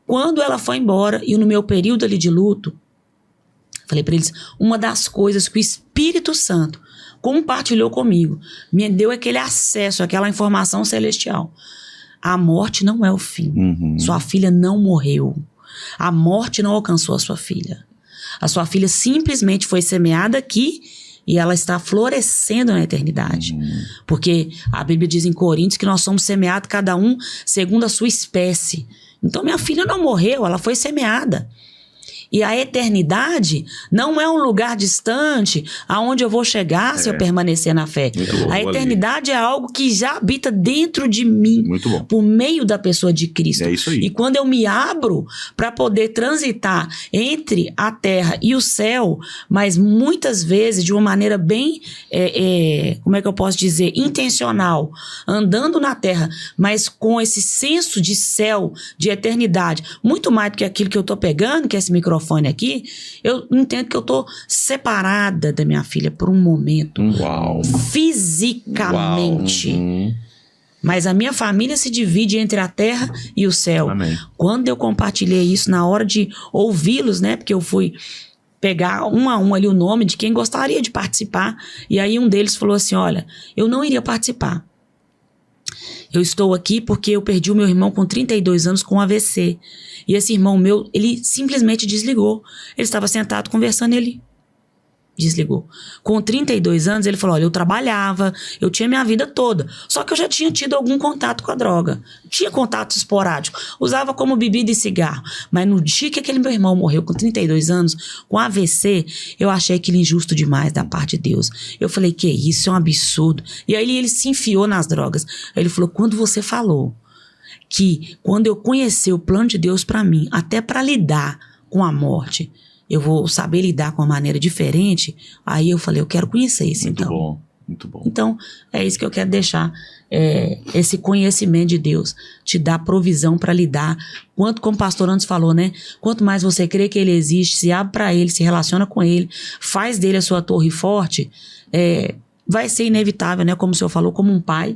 quando ela foi embora e no meu período ali de luto, falei para eles, uma das coisas que o Espírito Santo compartilhou comigo, me deu aquele acesso, aquela informação celestial. A morte não é o fim. Sua filha não morreu. A morte não alcançou a sua filha. A sua filha simplesmente foi semeada aqui e ela está florescendo na eternidade. Porque a Bíblia diz em Coríntios que nós somos semeados cada um segundo a sua espécie. Então minha filha não morreu, ela foi semeada. E a eternidade não é um lugar distante aonde eu vou chegar se eu permanecer na fé. A eternidade é algo que já habita dentro de mim. Muito bom. Por meio da pessoa de Cristo. É isso aí. E quando eu me abro para poder transitar entre a terra e o céu, mas muitas vezes de uma maneira bem, como é que eu posso dizer, intencional, andando na terra, mas com esse senso de céu, de eternidade, muito mais do que aquilo que eu tô pegando, que é esse microfone aqui, eu entendo que eu tô separada da minha filha por um momento. Uau. Fisicamente. Uau. Mas a minha família se divide entre a terra e o céu. Amém. Quando eu compartilhei isso, na hora de ouvi-los, né? Porque eu fui pegar um a um ali o nome de quem gostaria de participar. E aí um deles falou assim, olha, eu não iria participar. Eu estou aqui porque eu perdi o meu irmão com 32 anos com AVC. E esse irmão meu, ele simplesmente desligou. Ele estava sentado conversando, ele desligou. Com 32 anos, ele falou, olha, eu trabalhava, eu tinha minha vida toda. Só que eu já tinha tido algum contato com a droga. Tinha contato esporádico. Usava como bebida e cigarro. Mas no dia que aquele meu irmão morreu com 32 anos, com AVC, eu achei aquilo injusto demais da parte de Deus. Eu falei, que isso, é um absurdo. E aí ele se enfiou nas drogas. Aí ele falou, quando você falou que quando eu conhecer o plano de Deus para mim, até para lidar com a morte, eu vou saber lidar com uma maneira diferente, aí eu falei, eu quero conhecer isso. Muito então. bom, muito bom. Então, é isso que eu quero deixar, esse conhecimento de Deus, te dá provisão para lidar, quanto, como o pastor antes falou, né, quanto mais você crê que ele existe, se abre para ele, se relaciona com ele, faz dele a sua torre forte, vai ser inevitável, né, como o senhor falou, como um pai,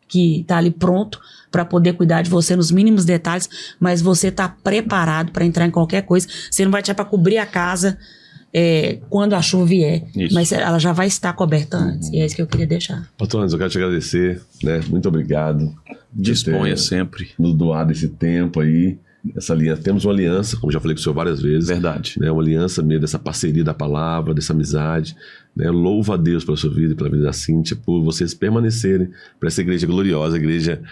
que está ali pronto para poder cuidar de você nos mínimos detalhes, mas você está preparado para entrar em qualquer coisa. Você não vai tirar para cobrir a casa quando a chuva vier, Isso. mas ela já vai estar coberta antes. E é isso que eu queria deixar. Pastor Anderson, eu quero te agradecer, né? Muito obrigado. Disponha sempre. Nos doado esse tempo aí, essa aliança. Temos uma aliança, como já falei com o senhor várias vezes. Verdade. Né? Uma aliança meio dessa parceria da palavra, dessa amizade. Né? Louvo a Deus pela sua vida e pela vida da Cíntia, por vocês permanecerem para essa igreja gloriosa, igreja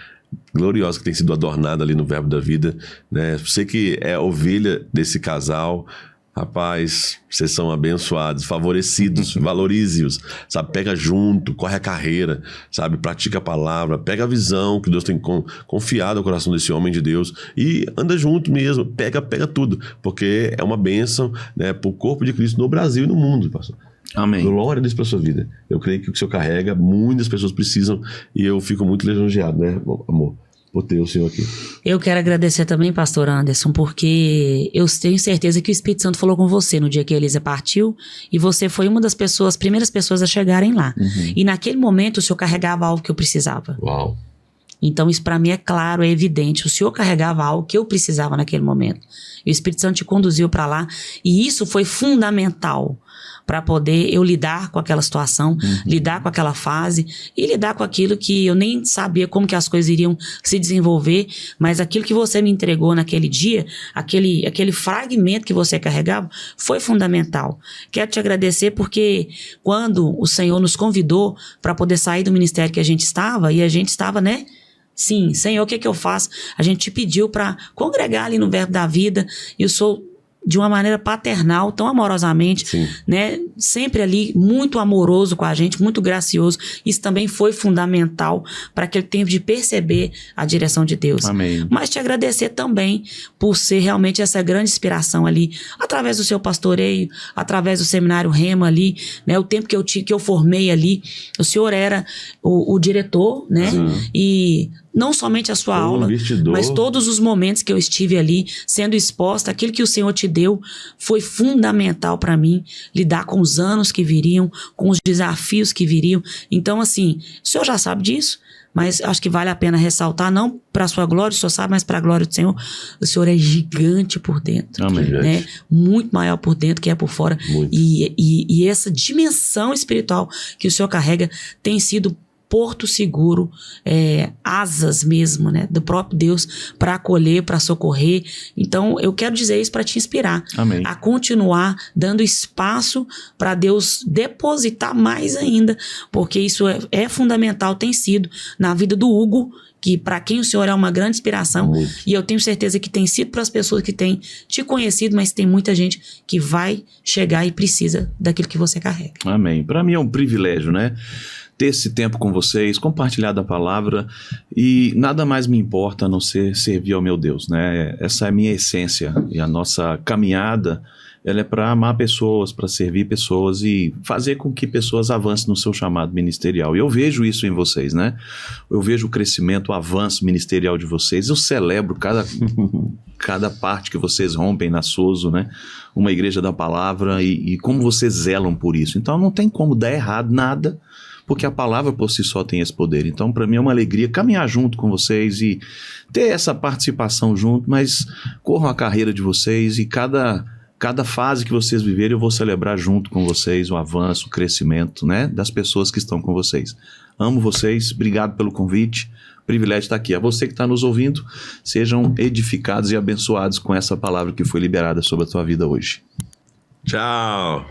gloriosa que tem sido adornada ali no Verbo da Vida, né? Você que é ovelha desse casal, rapaz, vocês são abençoados, favorecidos, valorize-os, sabe? Pega junto, corre a carreira, sabe? Pratica a palavra, pega a visão que Deus tem confiado ao coração desse homem de Deus e anda junto mesmo, pega tudo, porque é uma bênção, né, para o corpo de Cristo no Brasil e no mundo, pastor. Amém. Glória a Deus pela sua vida. Eu creio que o que o senhor carrega, muitas pessoas precisam e eu fico muito lisonjeado, né, amor, por ter o senhor aqui. Eu quero agradecer também, pastor Anderson, porque eu tenho certeza que o Espírito Santo falou com você no dia que a Elisa partiu e você foi uma das pessoas, primeiras pessoas a chegarem lá. E naquele momento o senhor carregava algo que eu precisava. Uau. Então isso para mim é claro, é evidente. O senhor carregava algo que eu precisava naquele momento. E o Espírito Santo te conduziu para lá e isso foi fundamental para poder eu lidar com aquela situação, lidar com aquela fase e lidar com aquilo que eu nem sabia como que as coisas iriam se desenvolver, mas aquilo que você me entregou naquele dia, aquele fragmento que você carregava, foi fundamental. Quero te agradecer porque quando o Senhor nos convidou para poder sair do ministério que a gente estava, e a gente estava, né? Sim, Senhor, o que eu faço? A gente te pediu para congregar ali no Verbo da Vida e o Senhor de uma maneira paternal, tão amorosamente, Sim. né? Sempre ali, muito amoroso com a gente, muito gracioso. Isso também foi fundamental para aquele tempo de perceber a direção de Deus. Amém. Mas te agradecer também por ser realmente essa grande inspiração ali, através do seu pastoreio, através do seminário Rema ali, né? O tempo que eu formei ali, o senhor era o diretor, né? Sim. E não somente a sua Foi um aula, investidor. mas todos os momentos que eu estive ali, sendo exposta, aquilo que o Senhor te deu, foi fundamental para mim, lidar com os anos que viriam, com os desafios que viriam. Então, assim, o Senhor já sabe disso, mas acho que vale a pena ressaltar, não para a sua glória, o Senhor sabe, mas para a glória do Senhor. O Senhor é gigante por dentro. Amém. Né? Muito maior por dentro que é por fora. Muito. E essa dimensão espiritual que o Senhor carrega tem sido porto seguro, asas mesmo, né, do próprio Deus para acolher, para socorrer. Então, eu quero dizer isso para te inspirar. Amém. A continuar dando espaço para Deus depositar mais ainda, porque isso é fundamental, tem sido na vida do Hugo, que para quem o Senhor é uma grande inspiração, Muito. e eu tenho certeza que tem sido para as pessoas que têm te conhecido, mas tem muita gente que vai chegar e precisa daquilo que você carrega. Amém. Para mim é um privilégio, né? Ter esse tempo com vocês, compartilhar da palavra, e nada mais me importa a não ser servir ao meu Deus, né? Essa é a minha essência, e a nossa caminhada, ela é para amar pessoas, para servir pessoas e fazer com que pessoas avancem no seu chamado ministerial. E eu vejo isso em vocês, né? Eu vejo o crescimento, o avanço ministerial de vocês. Eu celebro cada parte que vocês rompem na Sozo, né? Uma igreja da palavra, e como vocês zelam por isso. Então não tem como dar errado nada, porque a palavra por si só tem esse poder. Então, para mim é uma alegria caminhar junto com vocês e ter essa participação junto, mas corram a carreira de vocês, e cada fase que vocês viverem eu vou celebrar junto com vocês o avanço, o crescimento, né, das pessoas que estão com vocês. Amo vocês, obrigado pelo convite, privilégio estar aqui. A você que está nos ouvindo, sejam edificados e abençoados com essa palavra que foi liberada sobre a tua vida hoje. Tchau.